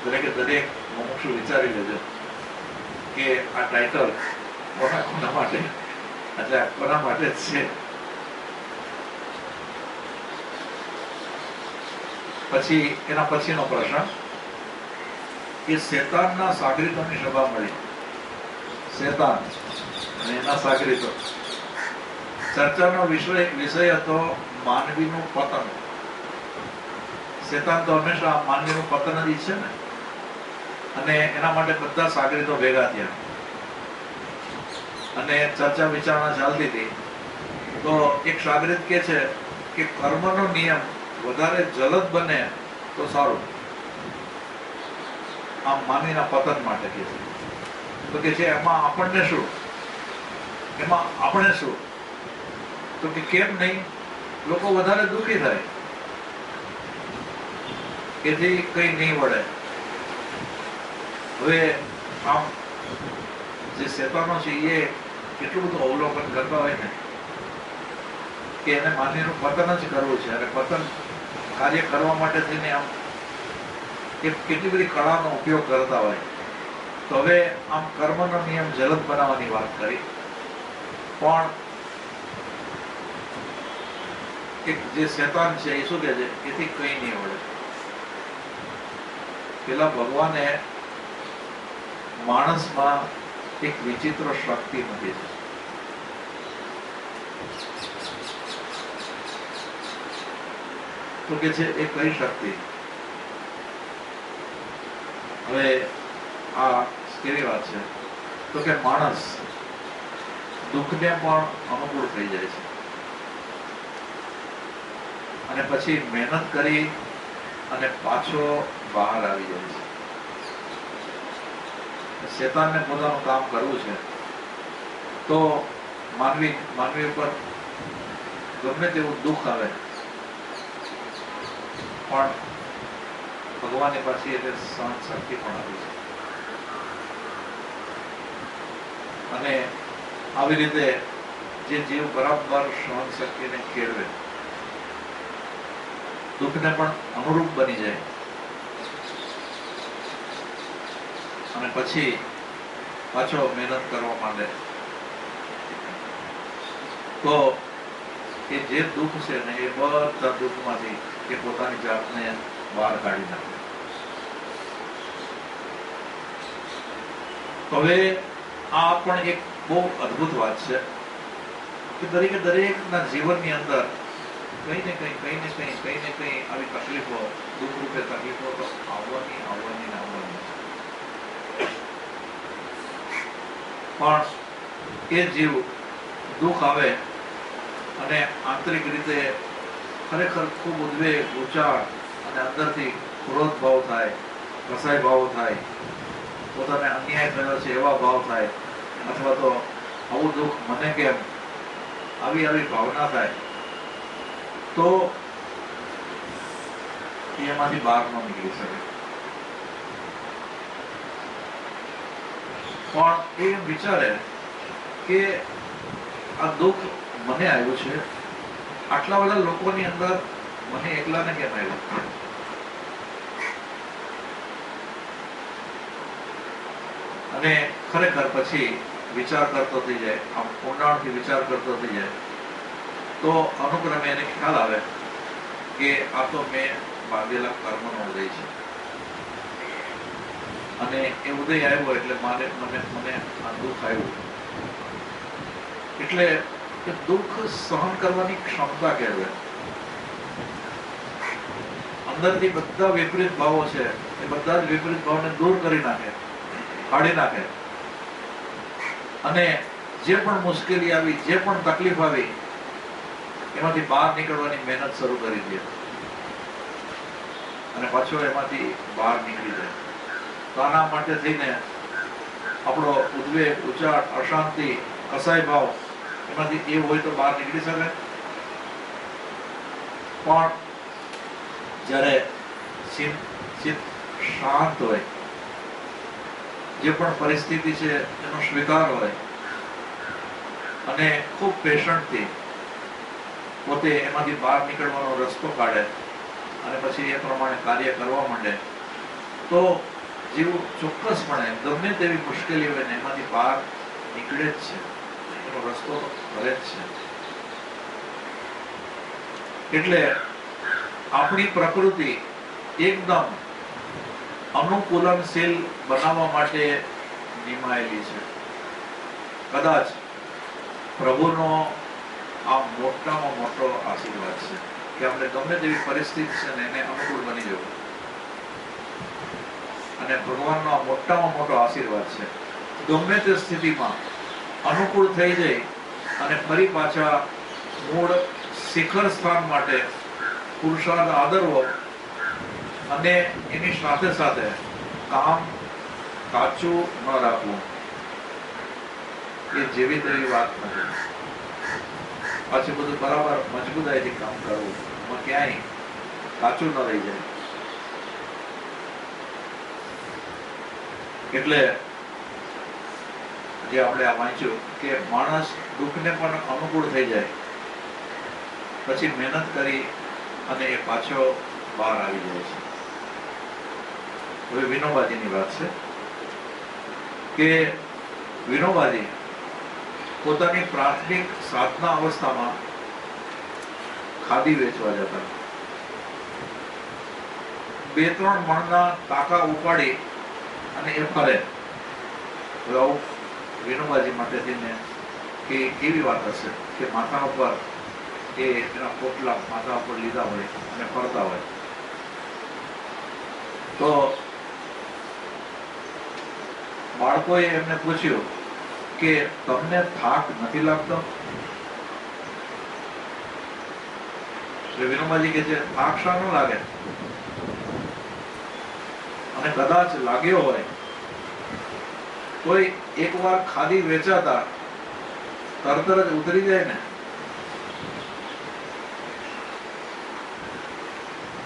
દરેકે દરેક મુમુક્ષુ વિચારી લેજો કે આ ટાઇટલ કોના માટે, એટલે કોના માટે જ છે. પછી એના પછીનો પ્રશ્ન કે શેતાનના સાગરીતોની સભા મળી. શેતાન અને એના સાગરીતો. ચર્ચાનો વિષય હતો માનવીનું પતન. શેતાન તો હંમેશા માનવીનું પતન જ ઈચ્છે ને, અને એના માટે બધા સાગરીતો ભેગા થયા અને ચર્ચા વિચારણા ચાલતી હતી. તો એક સાગરીત કે છે કે કર્મનો નિયમ વધારે જલદ બને તો સારું, આમ માનવીના પતન માટે કે છે. તો કે છે એમાં આપણે શું? તો કે કેમ નહીં? લોકો વધારે દુઃખી થાય, એથી કઈ નહીં વળે. હવે આમ જે શેતાનો છે એ એટલું બધું અવલોકન કરતા હોય ને કે એને માનવીનું પતન જ કરવું છે, અને પતન કાર્ય કરવા માટે થઈને આમ કેટલી બધી કળાનો ઉપયોગ કરતા હોય. તો હવે આમ કર્મનો નિયમ જલદ બનાવવાની વાત કરી, પણ એક જે શેતાન છે એ શું કહે છે? એથી કઈ નહીં વળે. પેલા ભગવાને માણસમાં એક વિચિત્ર શક્તિ મૂકી છે. તો કે છે એ કઈ શક્તિ? હવે આ કેવી વાત છે? તો કે માણસ દુઃખને પણ અનુકૂળ થઈ જાય છે અને પછી મહેનત કરી અને પાછો બહાર આવી જાય છે. શેતાનને પોતાનું કામ કરવું છે તો માનવી ઉપર ગમે તેવું દુઃખ આવે પણ ભગવાનની પાછી એટલે સહન શક્તિ પણ આવી છે. અને આવી રીતે જે જીવ બરાબર સહન શક્તિને કેળવે, દુઃખને પણ અનુરૂપ બની જાય અને પછી પાછો મહેનત કરવા માંડે, તો એ જે દુઃખ છે ને એ બધા દુઃખમાંથી એ પોતાની જાતને બહાર કાઢી નાખે. હવે આ પણ એક બહુ અદ્ભુત વાત છે કે દરેકના જીવનની અંદર કઈ ને કઈ આવી તકલીફો, દુઃખ રૂપે તકલીફો તો આવવાની. પણ એ જીવ દુઃખ આવે અને આંતરિક રીતે ખરેખર ખૂબ ઉદ્વેગ, ઉચાળ અને અંદરથી ક્રોધ ભાવ થાય, કસાય ભાવ થાય, પોતાને અન્યાય થયો છે એવા ભાવ થાય, અથવા તો આવું દુઃખ મને કેમ, આવી ભાવના થાય, તો એમાંથી બહાર ન નીકળી શકે. પણ એ વિચારે કે આ દુઃખ મને આવ્યું છે, આટલા બધા લોકોની અંદર મને એકલાને કેમ આવ્યું? અને ખરેખર પછી વિચાર કરતો થઈ જાય, આમ ઊંડાણથી વિચાર કરતો થઈ જાય, તો અનુક્રમે એને ખ્યાલ આવે કે આ તો મેં બાંધેલા કર્મનો ઉદય છે. અને એ ઉદય આવ્યો એટલે મને આ દુઃખ આવ્યું. એટલે કે દુઃખ સહન કરવાની ક્ષમતા કેળવે. અંદરથી બધા વિપરીત ભાવો છે એ બધા જ વિપરીત ભાવને દૂર કરી નાખે, કાઢી નાખે. અને જે પણ મુશ્કેલી આવી, જે પણ તકલીફ આવી, એમાંથી બહાર નીકળવાની મહેનત શરૂ કરી દે અને પાછો એમાંથી બહાર નીકળી જાય. તો આના માટે થઈને આપણો ઉદ્વેગ, ઉચાટ, અશાંતિ, કસાય ભાવ એમાંથી એ હોય તો બહાર નીકળી શકે. પણ જ્યારે ચિત્ત શાંત હોય, જે પણ પરિસ્થિતિ છે એનો સ્વીકાર હોય અને ખૂબ પેશન્ટથી પોતે એમાંથી બહાર નીકળવાનો રસ્તો કાઢે અને પછી એ પ્રમાણે કાર્ય કરવા માંડે, તો જેવું ચોક્કસપણે ગમે તેવી મુશ્કેલી હોય ને એમાંથી બહાર નીકળે જ છે, એનો રસ્તો ભરે જ છે. એટલે આપણી પ્રકૃતિ એકદમ અનુકૂલનશીલ બનાવવા માટે નિમાયેલી છે. કદાચ પ્રભુનો આ મોટામાં મોટો આશીર્વાદ છે કે આપણે ગમે તેવી પરિસ્થિતિ છે ને એને અનુકૂળ બની જવું. અને ભગવાનનો આ મોટામાં મોટો આશીર્વાદ છે. ગમે તે સ્થિતિમાં અનુકૂળ થઈ જાય અને ફરી પાછા મૂળ શિખર સ્થાન માટે પુરુષાર્થ આદરવો અને એની સાથે સાથે કામ કાચું ન રાખવું, એ જેવી તેવી વાત નથી. પાછું બધું બરાબર મજબૂતાઈથી કામ કરવું, એમાં ક્યાંય કાચું ન રહી જાય. એટલે જે આપણે આ વાંચ્યું કે માણસ દુઃખને પણ અનુકૂળ થઈ જાય પછી મહેનત કરી અને એ પાછો બહાર આવી જાય છે. હવે વિનોબાજીની વાત છે કે વિનોબાજી પોતાની પ્રાથમિક સાધના અવસ્થામાં ખાદી વેચવા જતા. 2-3 મણના ટાંકા ઉપાડી અને એ ફરે. આવું વિનોબાજી માટે થઈને કે કેવી વાત હશે કે માથા ઉપર એ એના પોટલા માથા ઉપર લીધા હોય અને ફરતા હોય. તો બાળકોએ એમને પૂછ્યું કે તમને થાક નથી લાગતો? વિનોબાજી કે છે થાક શા ન લાગે, અને કદાચ લાગ્યો હોય તોય એકવાર ખાદી વેચાતા તરત જ ઉતરી જાય ને.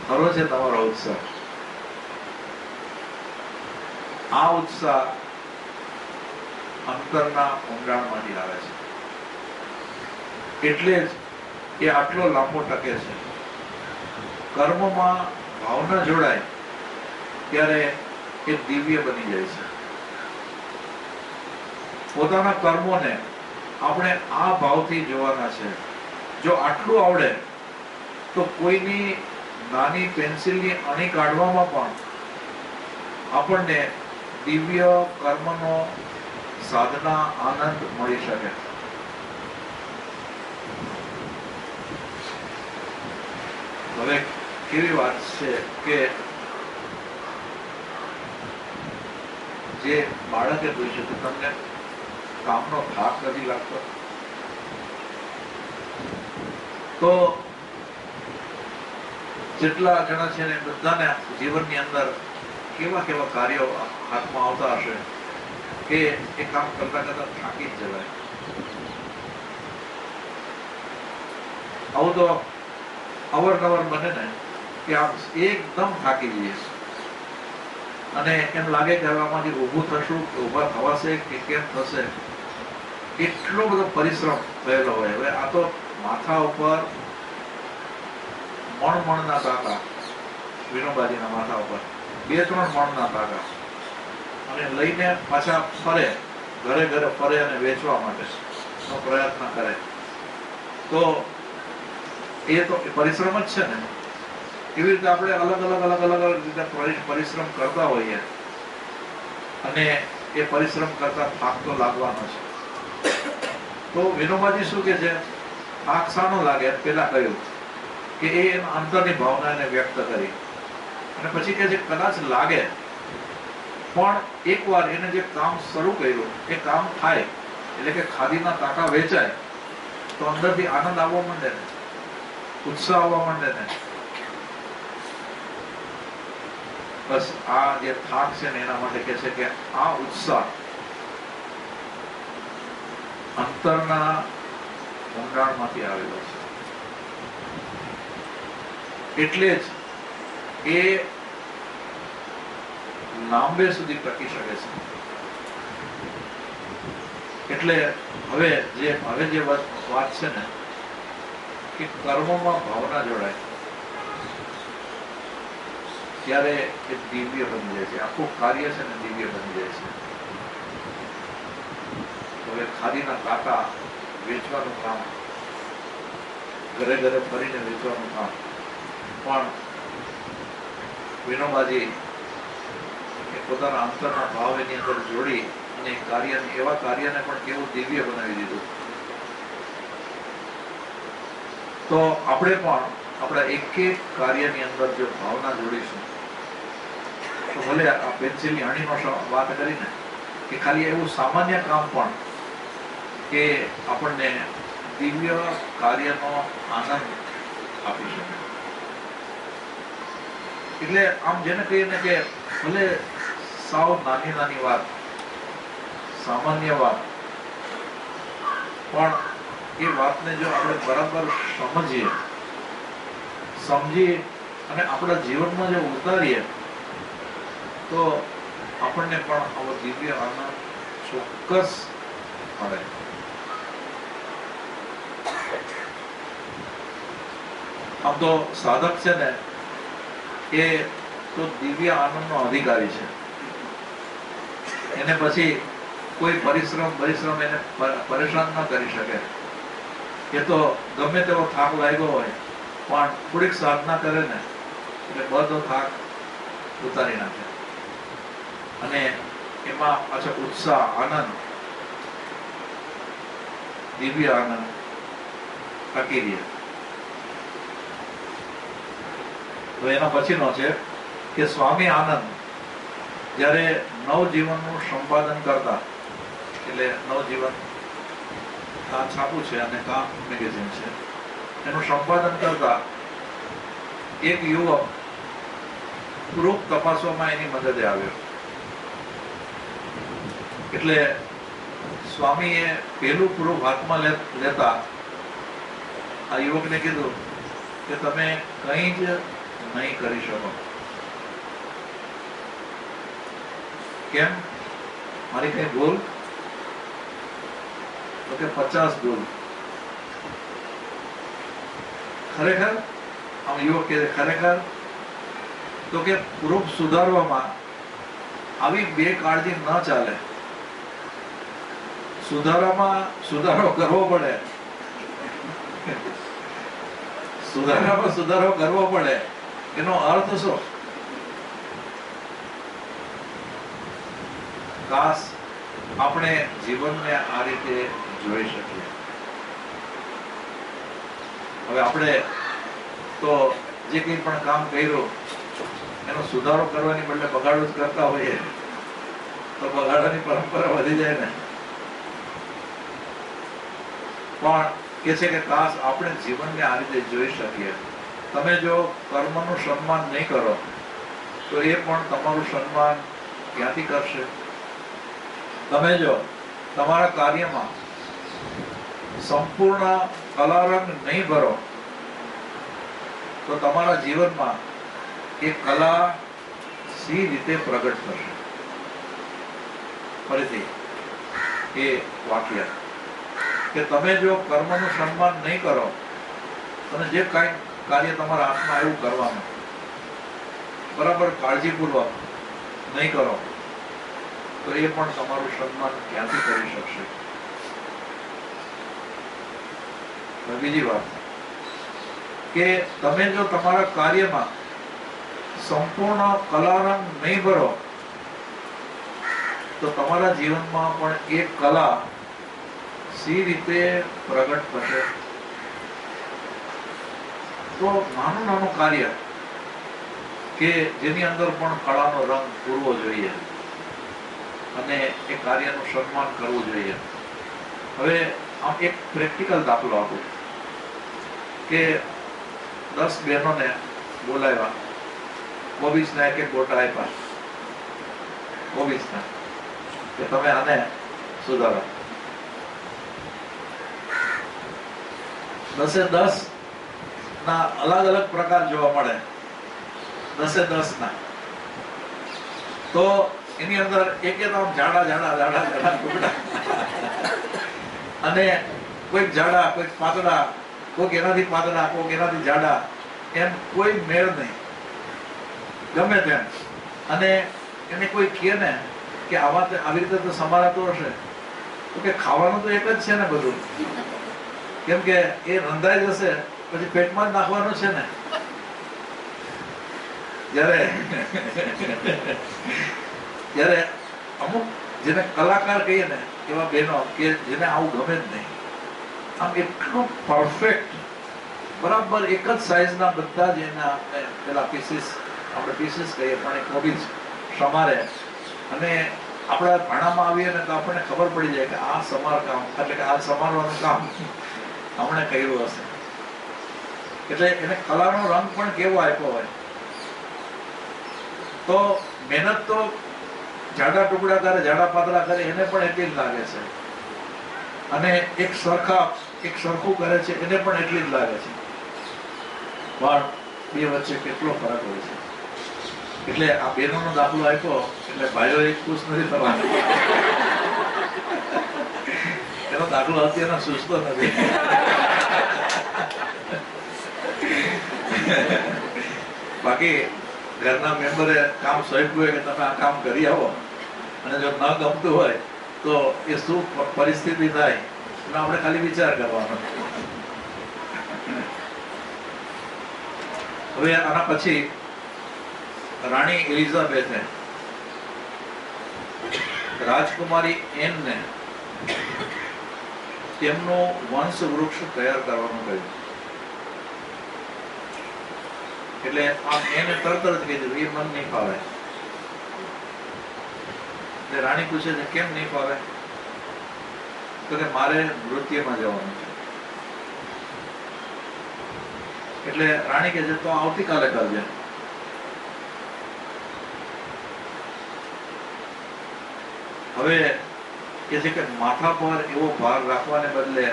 ખરો છે તમારો ઉત્સાહ. આ ઉત્સાહ અંતરના ઊંડાણમાંથી આવે છે, એટલે જ એ આટલો લાંબો ટકે છે. કર્મમાં ભાવના જોડાય ત્યારે એ દિવ્ય બની જાય છે. પોતાના કર્મોને આપણે આ ભાવથી જોવાના છે. જો આટલું આવડે તો કોઈની નાની પેન્સિલની અણી કાઢવામાં પણ આપણને દિવ્ય કર્મનો સાધના આનંદ મળી શકે. હવે કેવી વાત છે કે જે બાળકે પૂછ્યું કે તમને કામનો થાક નથી લાગતો? તો જેટલા જણા છે ને બધાને જીવનની અંદર કેવા કેવા કાર્યો હાથમાં આવતા હશે કે એ કામ કરતા કરતા થાકી જ જવાય. આવું તો અવારનવાર બને ને કે આમ એકદમ થાકી જઈએ અને એમ લાગે કે હવે આમાંથી ઊભું થશું કે ઊભા થવાશે કે કેમ થશે, એટલો બધો પરિશ્રમ થયેલો હોય. હવે આ તો માથા ઉપર મણના તાકા, વિનોબાજીના માથા ઉપર 2-3 મણના તાકા, અને લઈને પાછા ફરે, ઘરે ઘરે ફરે અને વેચવા માટેનો પ્રયત્ન કરે. તો એ તો પરિશ્રમ જ છે ને. એવી રીતે આપણે અલગ અલગ રીતે પરિશ્રમ કરતા હોઈએ અને એ પરિશ્રમ કરતા થાક તો લાગવાનો છે. તો વિનોબાજી શું કે છે, થાક શાનો લાગે પેલા કહ્યું કે એ અંતરની ભાવનાને વ્યક્ત કરી, અને પછી કે જે કદાચ લાગે પણ એકવાર એને જે કામ શરૂ કર્યું એ કામ થાય, એટલે કે ખાદીના તાકા વેચાય તો અંદરથી આનંદ આવવા માંડે ને, ઉત્સાહ આવવા માંડે ને. બસ આ જે થાક છે ને એના માટે કે છે કે આ ઉત્સાહ અંતરના ઊંડાણમાંથી આવેલો છે. એટલે જ એ લાંબે સુધી ટકી શકે છે. એટલે હવે જે વાત છે ને કે કર્મમાં ભાવના જોડાય ત્યારે એ દિવ્ય બની જાય છે. આખું કાર્ય છે ને દિવ્ય બની જાય છે. હવે ખાદીના કાકા વેચવાનું કામ, ઘરે ઘરે ફરીને વેચવાનું કામ પણ વિનોબાજી એ પોતાના અંતરના ભાવ એની અંદર જોડી અને એવા કાર્યને પણ કેવું દિવ્ય બનાવી દીધું. તો આપણે પણ આપણા એક કાર્યની અંદર જો ભાવના જોડીશું તો ભલે આ પેન્સિલની અણીનો વાત કરીને કે ખાલી એવું સામાન્ય કામ પણ કે આપણને દિવ્ય કાર્યનો આનંદ આપી શકે. એટલે આમ જેને કહીએ ને કે ભલે સાવ નાની વાત, સામાન્ય વાત, પણ એ વાતને જો આપણે બરાબર સમજી અને આપણા જીવનમાં જો ઉતારીએ તો આપણને પણ આવો દિવ્ય આનંદ ચોક્કસ મળે. આમ તો સાધક છે ને એ તો દિવ્ય આનંદનો અધિકારી છે. એને પછી કોઈ પરિશ્રમ એને પરેશાન ન કરી શકે. એ તો ગમે તેવો થાક લાગ્યો હોય પણ થોડીક સાધના કરે ને એટલે બધો થાક ઉતારી નાખે, અને એમાં પાછો ઉત્સાહ, આનંદ, દિવ્ય આનંદ ટકી રહે. તો એના પછીનો છે કે સ્વામી આનંદ જ્યારે નવજીવનનું સંપાદન કરતા, એટલે નવજીવન આ છાપું છે અને કા મેગેઝિન છે, એનું સંપાદન કરતા એક યુવક પ્રૂફ તપાસવામાં એની મદદે આવ્યો. એટલે સ્વામીએ પેલું પ્રૂફ હાથમાં લેતા આ યુવકને કીધું કે તમે કંઈ જ નહીં કરી શકો. કેમ? મારી કઈ ભૂલ? તો કે 50 ભૂલ. ખરેખર? આમ યુવક કહે ખરેખર? તો કે પ્રૂફ સુધારવામાં આવી બે કાળજી ન ચાલે. સુધારો કરવો પડે, સુધારો કરવો પડે. એનો અર્થ શું? કાશ આપણે જીવનને આ રીતે જોઈ શકીએ. હવે આપણે તો જે કંઈ પણ કામ કર્યું એનો સુધારો કરવાની બદલે બગાડો જ કરતા હોઈએ તો બગાડવાની પરંપરા વધી જાય ને. પણ કે છે કે કાશ આપણે જીવનને આ રીતે જોઈ શકીએ. તમે જો કર્મનું સન્માન નહીં કરો તો એ પણ તમારું સન્માન ક્યાંથી કરશે? તમે જો તમારા કાર્યમાં સંપૂર્ણ કલારંગ નહીં ભરો તો તમારા જીવનમાં એ કલા સી રીતે પ્રગટ થશે. ફરીથી એ વાક્ય કે તમે જો કર્મનું સન્માન નહીં કરો અને જે કાંઈ કાર્ય તમારા હાથમાં આવ્યું કરવાનું બરાબર કાળજીપૂર્વક નહીં કરો તો એ પણ તમારું સન્માન ક્યાંથી કરી શકશે. બીજી વાત કે તમે જો તમારા કાર્યમાં સંપૂર્ણ કલારંગ નહીં ભરો તો તમારા જીવનમાં પણ એ કલા સી રીતે પ્રગટ થશે. તો નાનું નાનું કાર્ય કે જેની અંદર પણ કળાનો રંગ પૂરવો જોઈએ અને એ કાર્યનું સન્માન કરવું જોઈએ. હવે આમ એક પ્રેક્ટિકલ દાખલો આપું કે 10 બહેનોને બોલાવ્યા, કોબીજના એક ગોટા આપ્યા કોબીજના કે તમે આને સુધારો. 10 ના અલગ અલગ પ્રકાર જોવા મળે, 10 ના. તો એની અંદર એક આમ જાડા ટુકડા અને કોઈક જાડા, કોઈક પાતળા, કોઈક એનાથી પાતળા, કોઈક એનાથી જાડા, એમ કોઈ મેળ નહીં, ગમે તેમ. અને એને કોઈ કહે ને કે આવી રીતે તો સમારાતો હશે, તો કે ખાવાનું તો એક જ છે ને બધું, કેમ કે એ રંધાઈ જશે પછી પેટમાં જ નાખવાનું છે ને. જ્યારે અમુક જેને કલાકાર કહીએ ને એવા બહેનો કે જેને આવું ગમે જ નહીં, આમ એટલું પરફેક્ટ બરાબર એક જ સાઈઝના બધા જ એના પેલા પીસીસ, આપણે પીસીસ કહીએ પણ એ કોબીજ સમારે. અને આપણે ભાણામાં આવીએ ને તો આપણને ખબર પડી જાય કે આ સમારકામ એટલે કે આ સમારવાનું કામ હમણે કર્યું હશે. એટલે એને કલાનો રંગ પણ કેવો આપ્યો હોય. તો મહેનત તો જાડા ટુકડા કરે, જાડા પાતળા કરે એને પણ એટલી જ લાગે છે, અને એક સરખું કરે છે એને પણ એટલી જ લાગે છે. પણ બે વચ્ચે કેટલો ફરક હોય છે. એટલે આ બહેનોનો દાખલો આપ્યો એટલે ભાઈઓ એક ખુશ નથી થવાનું. એનો દાખલો અત્યારના સુસ્તો નથી. બાકી ઘરના મેમ્બરે કામ સોંપ્યું હોય કે તમે આ કામ કરી આવો, અને જો ન ગમતું હોય તો એ શું પરિસ્થિતિ થાય એનો આપણે ખાલી વિચાર કરવાનો. હવે આના પછી રાણી એલિઝાબેથે રાજકુમારી એનને તેમનું વંશ વૃક્ષ તૈયાર કરવાનું કહ્યું. એટલે આમ એને તરત જ કીધું એ મન નહીં ફાવે. એટલે રાણી પૂછે છે કેમ નહીં ફાવે? તો કે મારે નૃત્યમાં જવાનું છે. એટલે રાણી કહે છે તો આવતીકાલે કરજે. હવે કે છે કે માથા પર એવો ભાર રાખવાને બદલે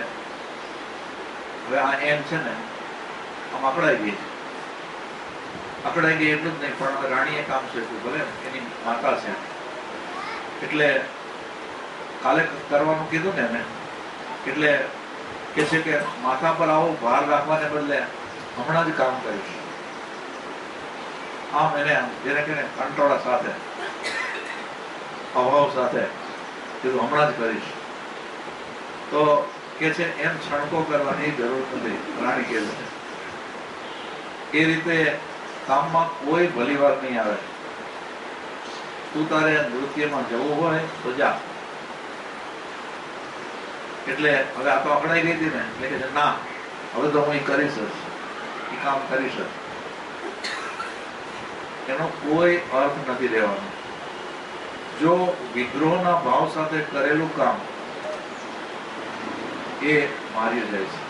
હવે આ એમ છે ને આમ અકળાઈ ગઈ એટલું જ નહીં, પણ રાણીએ કામ શીખ્યું, ભલે એની માતા છે એટલે કાલે કરવાનું કીધું ને એને. એટલે કે છે કે માથા પર આવો ભાર રાખવાને બદલે હમણાં જ કામ કરીશ. આમ એને જેને કે કંટ્રોલા સાથે, અભાવ સાથે કીધું હમણાં જ કરીશ. તો કે છે એમ છણકો કરવાની જરૂર નથી, રાણી કહે છે. એ રીતે કામમાં કોઈ ભલી વાર નહીં આવે. તું તારે નૃત્યમાં જવું હોય તો જા. એટલે હવે આ તો અકળાઈ ગઈ હતી ને, એટલે કે ના હવે તો હું એ કરીશ જ, એ કામ કરીશ જ. એનો કોઈ અર્થ નથી લેવાનો. જો વિદ્રોહના ભાવ સાથે કરેલું કામ એ માર્યું જાય છે.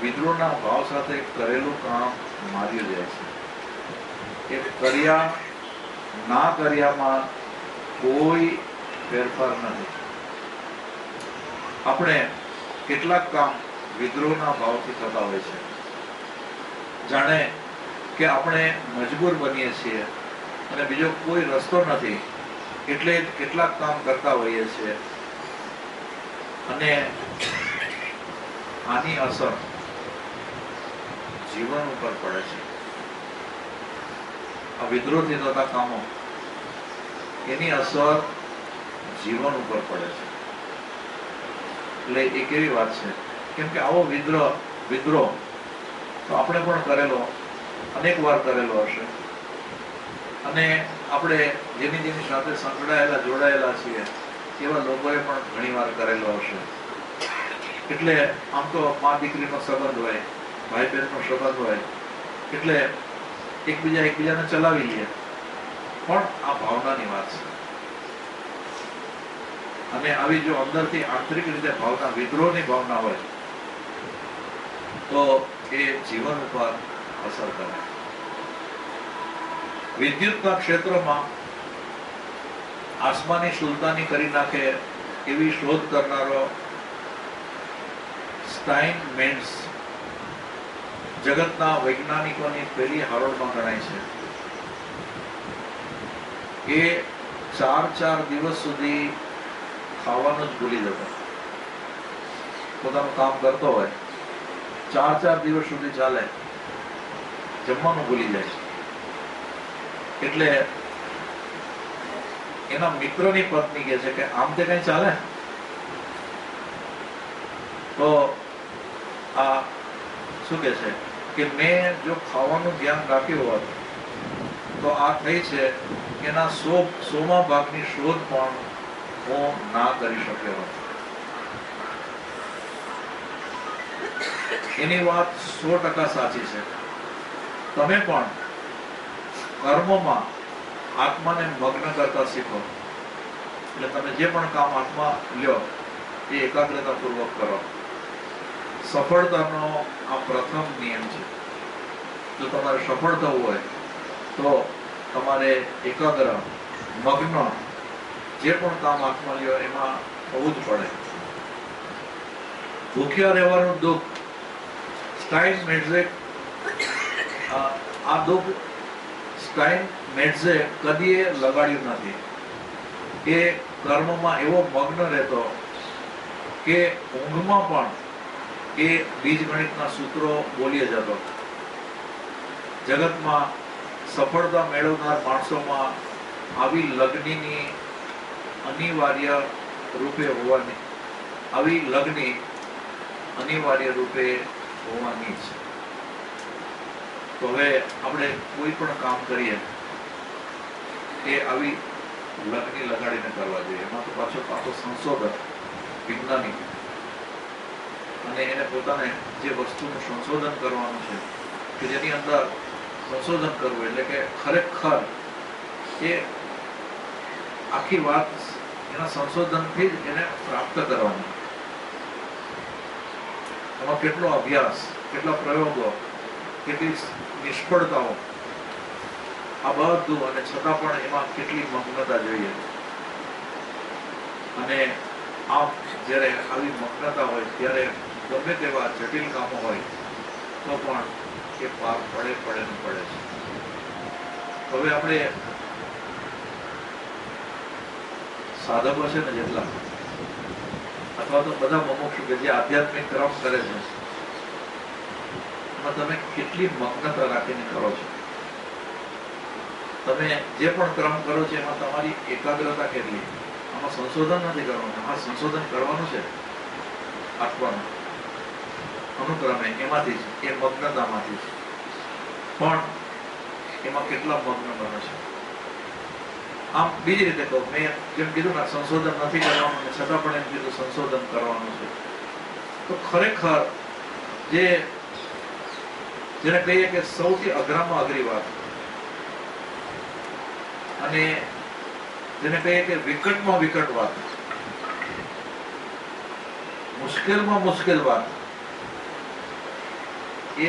વિદ્રોહના ભાવ સાથે કરેલું કામ માર્યું જાય છે. એ કર્યા ના કર્યામાં કોઈ ફેરફાર નથી. આપણે કેટલાક કામ વિદ્રોહના ભાવથી થતા હોય છે. જાણે કે આપણે મજબૂર બનીએ છીએ અને બીજો કોઈ રસ્તો નથી એટલે કેટલાક કામ કરતા હોઈએ છીએ અને આની અસર જીવન ઉપર પડે છે. આ વિદ્રોહથી થતા કામો એની અસર જીવન ઉપર પડે છે. એટલે એક એવી વાત છે, કેમ કે આવો વિદ્રોહ તો આપણે પણ કરેલો, અનેક વાર કરેલો હશે અને આપણે જેની સાથે સંકળાયેલા જોડાયેલા છીએ એવા લોકોએ પણ ઘણી વાર કરેલો હશે. એટલે આમ તો મા દીકરીનો સંબંધ હોય, ભાઈ બહેનનો સંબંધ હોય એટલે એકબીજાને ચલાવી લઈએ, પણ આ ભાવનાની વાત છે. અને આવી જો અંદરથી આંતરિક રીતે ભાવના, વિદ્રોહની ભાવના હોય તો એ જીવન ઉપર અસર કરે. વિદ્યુતના ક્ષેત્રમાં આસમાની સુલતાની કરી નાખે એવી શોધ કરનારો સ્ટાઇનમેન્ટ્સ જગતના વૈજ્ઞાનિકોની પહેલી હરોળમાં ગણાય છે. એ 4 દિવસ સુધી ખાવાનું જ ભૂલી જતો. પોતાનું કામ કરતો હોય 4 દિવસ સુધી ચાલે, જમવાનું ભૂલી જાય. એટલે એના મિત્રની પત્ની કહે છે કે આમ તે કઈ ચાલે? તો આ શું કે છે કે મેં જો ખાવાનું ધ્યાન રાખ્યું હોત તો આ થઈ છે કે એના 100મા ભાગની શોધ પણ હું ના કરી શક્યો હોત. એની વાત 100% સાચી છે. તમે પણ કર્મોમાં આત્માને મગ્ન કરતા શીખો. એટલે તમે જે પણ કામ હાથમાં લ્યો એ એકાગ્રતાપૂર્વક કરો. સફળતાનો આ પ્રથમ નિયમ છે. જો તમારે સફળ થવું હોય તો તમારે એકાગ્ર, મગ્ન, જે પણ કામ હાથમાં લ્યો એમાં થવું જ પડે. ભૂખ્યા રહેવાનું દુઃખ, સ્ટાઇનમેટ્ઝે આ દુઃખ સ્ટાઇનમેટ્ઝે કદીએ લગાડ્યું નથી. એ કર્મમાં એવો મગ્ન રહેતો કે ઊંઘમાં પણ એ બીજગણિતના સૂત્રો બોલી જતો. જગતમાં સફળતા મેળવનાર માણસોમાં આવી લગ્નની અનિવાર્ય રૂપે હોવાની, આવી લગ્ન અનિવાર્ય રૂપે હોવાની છે. તો હવે આપણે કોઈ પણ કામ કરીએ એ આવી લગ્ન લગાડીને કરવા જોઈએ. એમાં તો પાછો સંશોધક, વૈજ્ઞાનિક, અને એને પોતાને જે વસ્તુનું સંશોધન કરવાનું છે કે જેની અંદર સંશોધન કરવું એટલે કે ખરેખર એ આખી વાત એના સંશોધનથી જ એને પ્રાપ્ત કરવાની. એમાં કેટલો અભ્યાસ, કેટલા પ્રયોગો, કેટલી નિષ્ફળતાઓ, આ બધું, અને છતાં પણ એમાં કેટલી મગ્નતા જોઈએ. અને આમ જ્યારે આવી મગ્નતા હોય ત્યારે ગમે તેવા જટિલ કામો હોય તો પણ એ પાર પડે છે. હવે આપણે સાધકો છે ને જેટલા, અથવા તો બધા મુમુક્ષુ કે જે આધ્યાત્મિક ક્રમ કરે છે, એમાં તમે કેટલી મગ્નતા રાખીને કરો છો? તમે જે પણ ક્રમ કરો છો એમાં તમારી એકાગ્રતા કેટલી? આમાં સંશોધન નથી કરવાનું, આમાં સંશોધન કરવાનું છે આત્માનું અનુક્રમે, એમાંથી જ, એ મગ્નતામાંથી જ. પણ એમાં કેટલા મગ્ન બને છે? આમ બીજી રીતે કહું, મેં જેમ કીધું ને સંશોધન નથી કરવાનું, છતાં પણ એમ કીધું સંશોધન કરવાનું છે. તો ખરેખર જેને કહીએ કે સૌથી અઘરામાં અઘરી વાત, અને જેને કહીએ કે વિકટમાં વિકટ વાત, મુશ્કેલમાં મુશ્કેલ વાત, એ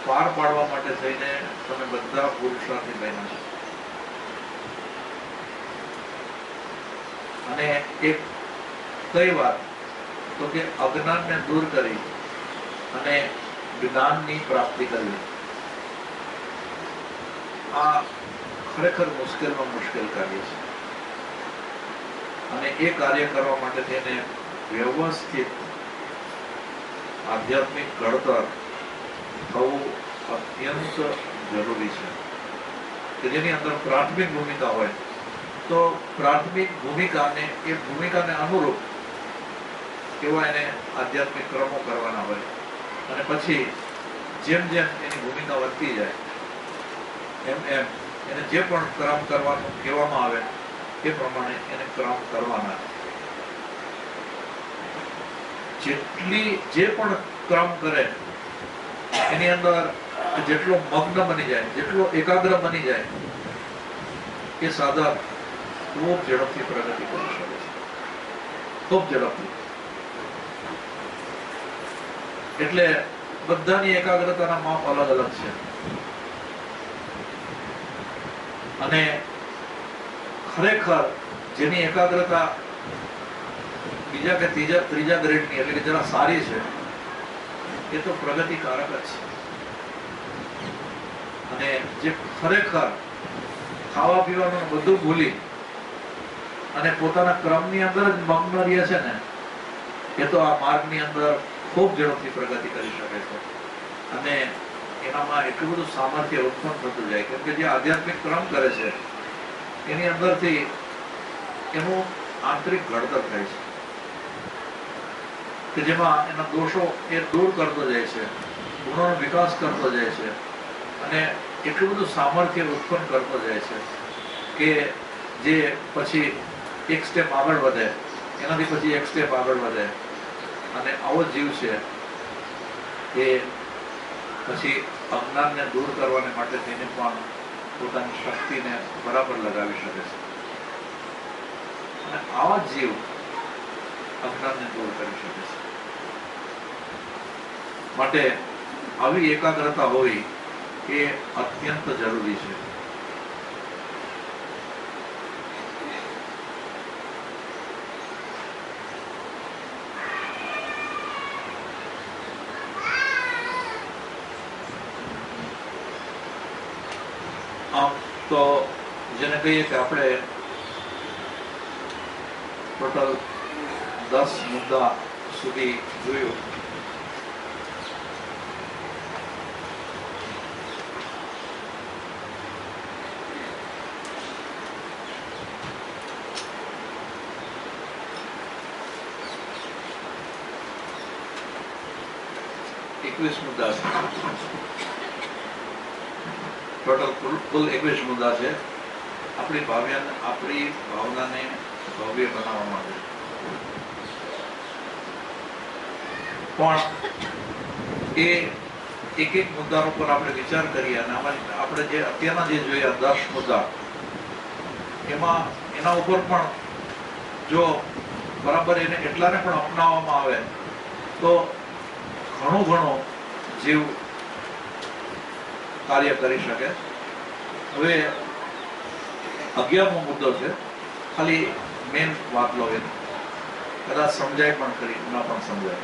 પાર પાડવા માટે થઈને તમે બધા પુરુષાર્થી બન્યા છો. અને એક કઈ વાત તો કે અજ્ઞાનને દૂર કરી અને જ્ઞાનની પ્રાપ્તિ કરવી. આ ખરેખર મુશ્કેલમાં મુશ્કેલ કાર્ય છે અને એ કાર્ય કરવા માટે તેને વ્યવસ્થિત આધ્યાત્મિક ઘડતર થવું અત્યંત જરૂરી છે કે જેની અંદર પ્રાથમિક ભૂમિકા હોય તો પ્રાથમિક ભૂમિકાને અનુરૂપ એવા એને આધ્યાત્મિક ક્રમો કરવાના હોય અને પછી જેમ જેમ એની ભૂમિકા વધતી જાય એમ એમ એને જે પણ ક્રમ કરવાનું કહેવામાં આવે એ પ્રમાણે એને ક્રમ કરવાના. જે પણ ક્રમ કરે એની અંદર જેટલો મગ્ન બની જાય, જેટલો એકાગ્ર બની જાય એ સાધક ખૂબ ઝડપથી પ્રગતિ કરી શકે છે, ખૂબ ઝડપથી. એટલે બધાની એકાગ્રતાના માપ અલગ અલગ છે અને ખરેખર જેની એકાગ્રતા બીજા કે ત્રીજા ગ્રેડની એટલે કે જરા સારી છે એ તો પ્રગતિકારક જ છે. અને જે ખરેખર ખાવા પીવાનું બધું ભૂલી અને પોતાના ક્રમની અંદર જ મગ્ન રહે છે ને એ તો આ માર્ગની અંદર ખૂબ ઝડપથી પ્રગતિ કરી શકે છે અને એનામાં એટલું બધું સામર્થ્ય ઉત્પન્ન થતું જાય કેમ કે જે આધ્યાત્મિક ક્રમ કરે છે એની અંદરથી એનું આંતરિક ઘડતર થાય છે કે જેમાં એના દોષો એ દૂર કરતો જાય છે, ગુણોનો વિકાસ કરતો જાય છે અને એટલું બધું સામર્થ્ય ઉત્પન્ન કરતો જાય છે કે જે પછી એક સ્ટેપ આગળ વધે, એનાથી પછી એક સ્ટેપ આગળ વધે અને આવો જીવ છે એ પછી અજ્ઞાનને દૂર કરવાને માટે તેને પણ પોતાની શક્તિને બરાબર લગાવી શકે છે અને આવા જીવ અજ્ઞાનને દૂર કરી શકે છે. માટે આવી એકાગ્રતા હોવી એ અત્યંત જરૂરી છે. આમ તો જેને કહીએ કે આપણે ટોટલ 10 મુદ્દા સુધી જોયું. મુદ્દા છે ટોટલ કુલ 21 મુદ્દા છે આપણી ભાવનાને ભવ્ય બનાવવા માટે. પણ એ એક મુદ્દા ઉપર આપણે વિચાર કરીએ અને આપણે જે અત્યારના જે જોયા 10 મુદ્દા એમાં એના ઉપર પણ જો બરાબર એને એટલાને પણ અપનાવવામાં આવે તો ઘણો જીવ કાર્ય કરી શકે. હવે 11મો મુદ્દો છે, ખાલી મેન વાત લો એ કદાચ સમજાય પણ ખરી, ન પણ સમજાય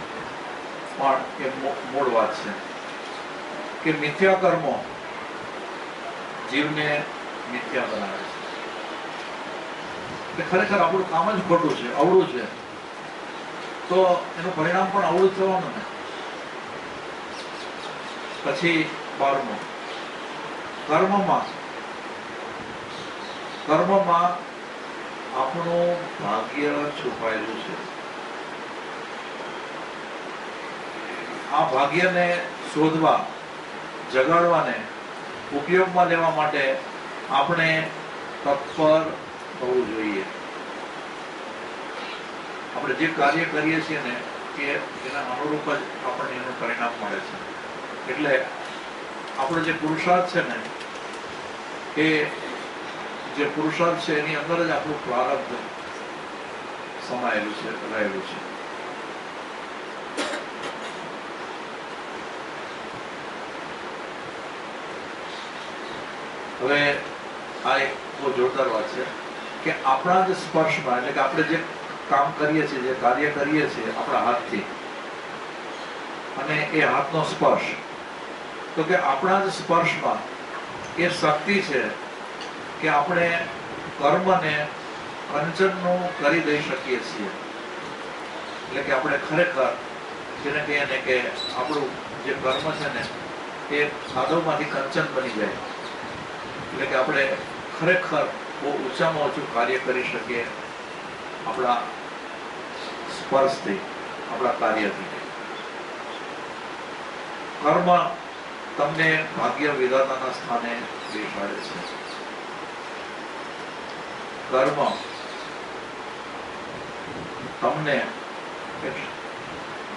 પણ એ મૂળ વાત છે કે મિથ્યા કર્મો જીવને મિથ્યા બનાવે છે. ખરેખર આપણું કામ જ ખોટું છે, અવળું છે, તો એનું પરિણામ પણ અવળું જ થવાનું ને. પછી 12મો કર્મમાં આપણું ભાગ્ય છુપાયેલું છે. આ ભાગ્યને શોધવા, જગાડવાને ઉપયોગમાં લેવા માટે આપણે તત્પર થવું જોઈએ. આપણે જે કાર્ય કરીએ છીએ ને કે એના અનુરૂપ જ આપણને એનું પરિણામ મળે છે. એટલે આપણો જે પુરુષાર્થ છે ને એ જે પુરુષાર્થ છે એની અંદર જ આપણું પ્રારબ્ધ સમાયેલું છે, રહેલું છે. હવે આ એક બહુ જોરદાર વાત છે કે આપણા જ સ્પર્શમાં એટલે કે આપણે જે કામ કરીએ છીએ, જે કાર્ય કરીએ છીએ આપણા હાથથી અને એ હાથનો સ્પર્શ, તો કે આપણા જ સ્પર્શમાં એ શક્તિ છે કે આપણે કર્મને કંચનનું કરી દઈ શકીએ છીએ. એટલે કે આપણે ખરેખર જેને કહીએ ને કે આપણું જે કર્મ છે ને એ સાધવમાંથી કંચન બની જાય. એટલે કે આપણે ખરેખર બહુ ઓછામાં ઓછું કાર્ય કરી શકીએ આપણા સ્પર્શથી, આપણા કાર્યથી. કર્મ તમને ભાગ્ય વિધાતાના સ્થાને બેસાડે છે. કર્મ તમને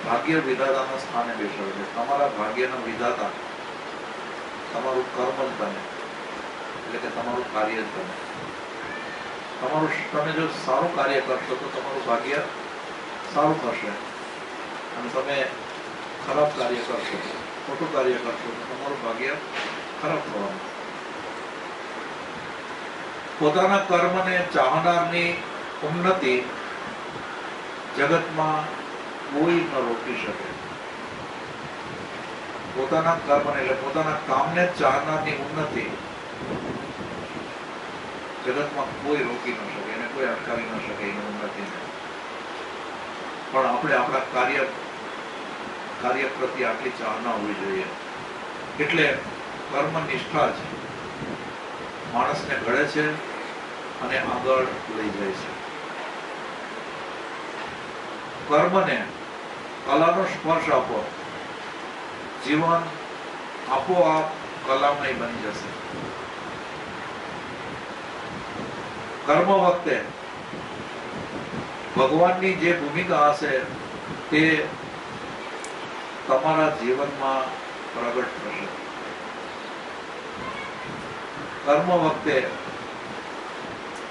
ભાગ્ય વિધાતાના સ્થાને બેસાડે છે. તમારા ભાગ્યના વિધાતા તમારું કર્મ જ બને, એટલે કે તમારું કાર્ય જ બને. તમે જો સારું કાર્ય કરશો તો તમારું ભાગ્ય સારું થશે, અને તમે ખરાબ કાર્ય કરશો, ખોટું કાર્ય કરશો તો તમારું ભાગ્ય ખરાબ થવાનું. પોતાના કર્મને ચાહનારની ઉન્નતિ જગતમાં કોઈ ન રોકી શકે. પોતાના કર્મને એટલે પોતાના કામને ચાહનારની ઉન્નતિ જગતમાં કોઈ રોકી ન શકે, એને કોઈ અટકાવી ન શકે એની ઉન્નતિને. પણ આપણે આપણા કાર્ય પ્રત્યે આટલી ચાહના હોવી જોઈએ. એટલે કર્મ નિષ્ઠા જ માણસને ઘડે છે અને આગળ લઈ જાય છે. કર્મને કલાનો સ્પર્શ આપો, જીવન આપોઆપ કલામય બની જશે. કર્મ વખતે ભગવાનની જે ભૂમિકા હશે તે તમારા જીવનમાં પ્રગટ થશે. કર્મ વખતે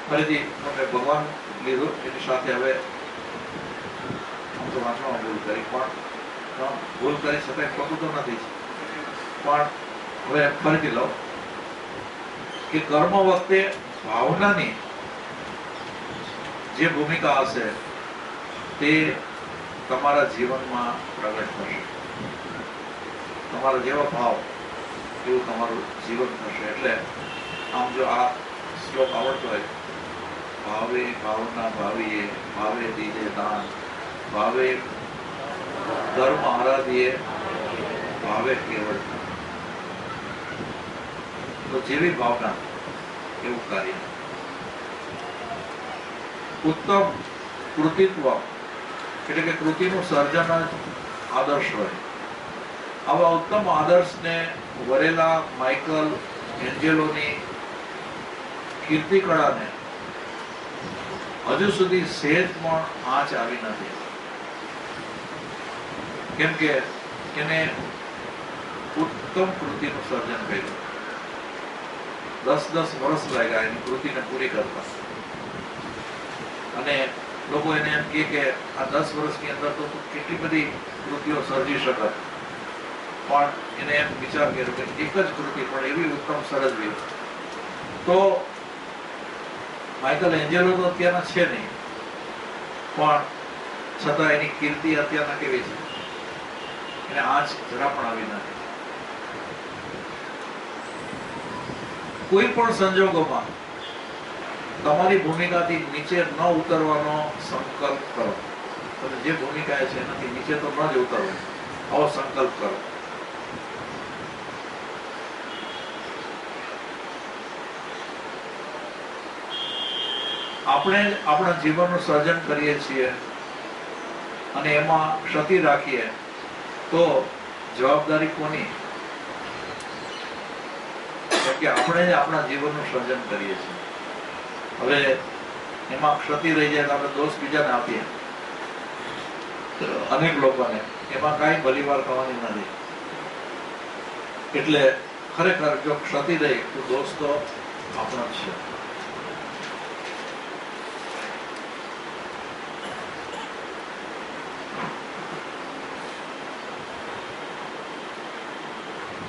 ફરીથી તમે ભગવાન લીધું, એની સાથે હવે આમ તો વાંચવામાં ભૂલ કરી, પણ ભૂલ કરી શકાય ખોટું તો નથી, પણ હવે ફરીથી લો કે કર્મ વખતે ભાવનાની જે ભૂમિકા હશે તે તમારા જીવનમાં પ્રગટ થશે. તમારા જેવા ભાવ એવું તમારું જીવન થશે. એટલે આમ જો આ શ્લોક આવડતો હોય, ભાવે ભાવના ભાવીએ, ભાવે દીજે દાન, ભાવે ધર્મ આરાધીએ, ભાવે કેવળ. તો જેવી ભાવના એવું કાર્ય. ઉત્તમ કૃતિત્વ એટલે કે કૃતિનું સર્જન જ આદર્શ હોય. આવા ઉત્તમ આદર્શને વરેલા માઇકલ એન્જેલોની કીર્તિ કળાને હજુ સુધી સહેજ પણ આંચ આવી નથી. કેમ કે એને ઉત્તમ કૃતિનું સર્જન કર્યું. 10 વર્ષ લાગ્યા એની કૃતિને પૂરી કરતા. અને લોકો એને એમ કે આ 10 વર્ષની અંદર તો કેટલી બધી કૃતિઓ સર્જી શકત, પણ એને એમ વિચાર કર્યો કે એક જ કૃતિ પણ એવી ઉત્તમ સર્જવી. તો માઇકલ એન્જેલો તો અત્યારના છે નહીં, પણ છતાં એની કીર્તિ અત્યારના કેવી છે, એને આંચ જરા પણ આવી નથી. કોઈ પણ સંજોગોમાં તમારી ભૂમિકાથી નીચે ન ઉતરવાનો સંકલ્પ કરો. તમે જે ભૂમિકા છે એનાથી નીચે તો ન જ ઉતરવો, આવો સંકલ્પ કરો. આપણે આપણા જીવનનું સર્જન કરીએ છીએ અને એમાં ક્ષતિ રાખીએ તો જવાબદારી કોની? કે આપણે જ આપણા જીવનનું સર્જન કરીએ છીએ. હવે એમાં ક્ષતિ રહી જાય તો આપણે દોષ બીજાને આપીએ, અનેક લોકોને, એમાં કાંઈ ભલીવાર થવાની નથી. એટલે ખરેખર જો ક્ષતિ રહી તો દોષ તો આપણો જ છે.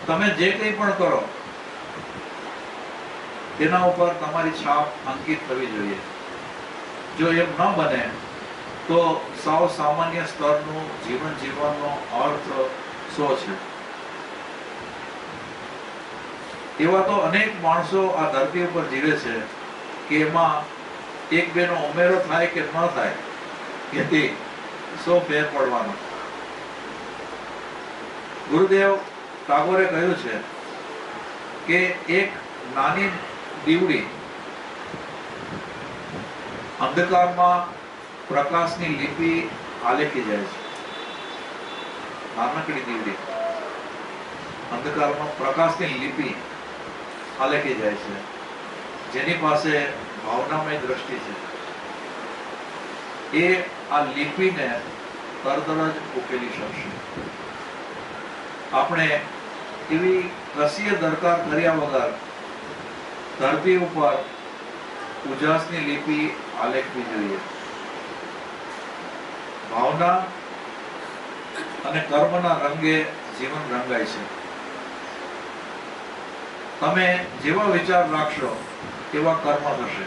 તમે જે કંઈ પણ કરો તેના ઉપર તમારી છાપ અંકિત થવી જોઈએ. જો એમ ન બને તો સાવ સામાન્ય સ્તરનું જીવન જીવવાનો અર્થ શું છે? એવા તો અનેક માણસો આ ધરતી ઉપર જીવે છે કે એમાં એક બેનો ઉમેરો થાય કે ન થાય એથી સો ફેર પડવાનો. ગુરુદેવ ટાગોરે કહ્યું છે કે એક નાની દીવડી અંધકારમાં પ્રકાશની લિપિ આલેખી જાય છે. નાનકડી દીવડી અંધકારમાં પ્રકાશની લિપિ આલેખી જાય છે. જેની પાસે ભાવનામય દ્રષ્ટિ છે એ આ લિપિને તરત જ ઉકેલી શકશે. આપણે એવી કશીય દરકાર કર્યા વગર ધરતી ઉપર ઉજાસની લિપિ આલેખવી જોઈએ. ભાવના અને કર્મના રંગે જીવન રંગાય છે. તમે જેવા વિચાર રાખશો એવા કર્મ થશે.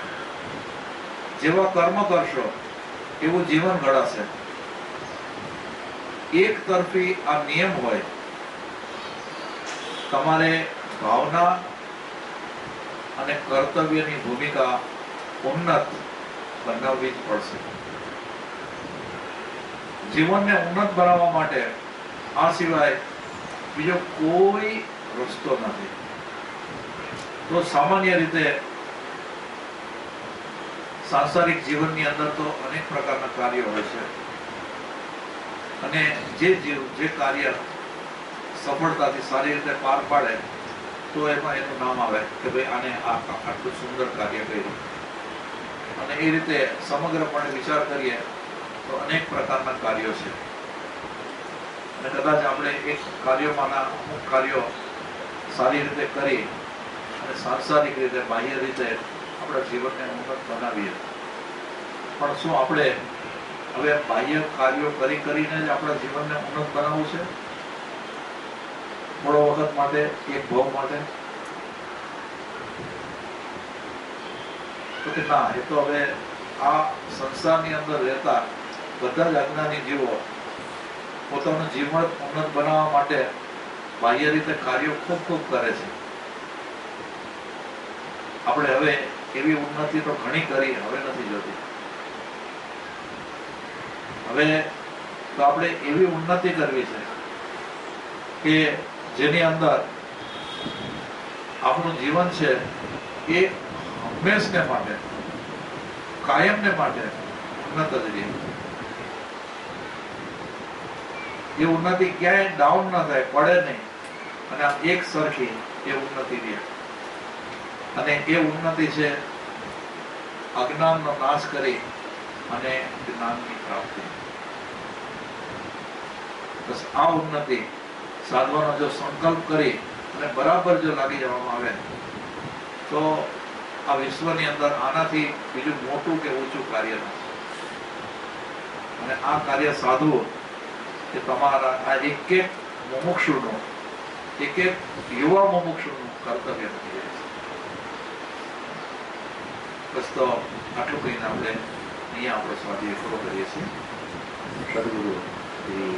જેવા કર્મ કરશો એવું જીવન ઘડાશે. એક તરફી આ નિયમ હોય. તમારે ભાવના અને કર્તવ્યની ભૂમિકા ઉન્નત બનાવવી જ પડશે. જીવનને ઉન્નત બનાવવા માટે આ સિવાય બીજો કોઈ રસ્તો નથી. તો સામાન્ય રીતે સાંસારિક જીવનની અંદર તો અનેક પ્રકારના કાર્યો હોય છે અને જે કાર્ય સફળતાથી સારી રીતે પાર પાડે તો એમાં એનું નામ આવે કે ભાઈ આને આટલું સુંદર કાર્ય કર્યું. અને એ રીતે સમગ્રપણે વિચાર કરીએ તો અનેક પ્રકારના કાર્યો છે અને કદાચ આપણે એક કાર્યોમાંના અમુક કાર્યો સારી રીતે કરી અને સાંસારિક રીતે બાહ્ય રીતે આપણા જીવનને ઉન્નત બનાવીએ. પણ શું આપણે હવે બાહ્ય કાર્યો કરીને જ આપણા જીવનને ઉન્નત બનાવવું છે? થોડો વખત માટે, એક ભોગ માટે? તો કે ના, એ તો હવે આ સંસારની અંદર રહેતા બધા જ અજ્ઞાની જીવો પોતાનું જીવન ઉન્નત બનાવવા માટે બાહ્ય રીતે કાર્યો ખૂબ ખૂબ કરે છે. આપણે હવે એવી ઉન્નતિ તો ઘણી કરી, હવે નથી જોતી. હવે તો આપણે એવી ઉન્નતિ કરવી છે કે જેની અંદર આપણું જીવન છે એ હંમેશને માટે, કાયમને માટે ઉન્નત જ રહે. એ ઉન્નતિ ક્યાંય ડાઉન ન થાય, પડે નહીં, અને આ એક સરખી એ ઉન્નતિ રહે. અને એ ઉન્નતિ છે અજ્ઞાનનો નાશ કરી અને જ્ઞાનની પ્રાપ્તિ. બસ આ ઉન્નતિ સાધવાનો જો સંકલ્પ કરી અને બરાબર જો લાગી જવામાં આવે તો આ વિશ્વની અંદર આનાથી બીજું મોટું કે ઊંચું કાર્ય નથી. અને આ કાર્ય સાધવું એ તમારા આ એક એક મુમુક્ષુનું, એક એક યુવા મુમુક્ષુનું કર્તવ્ય નથી. બસ તો આટલું કહીને આપણે અહીંયા આપણો સ્વાધ્યાય પૂરો કરીએ છીએ. સદગુરુ શ્રી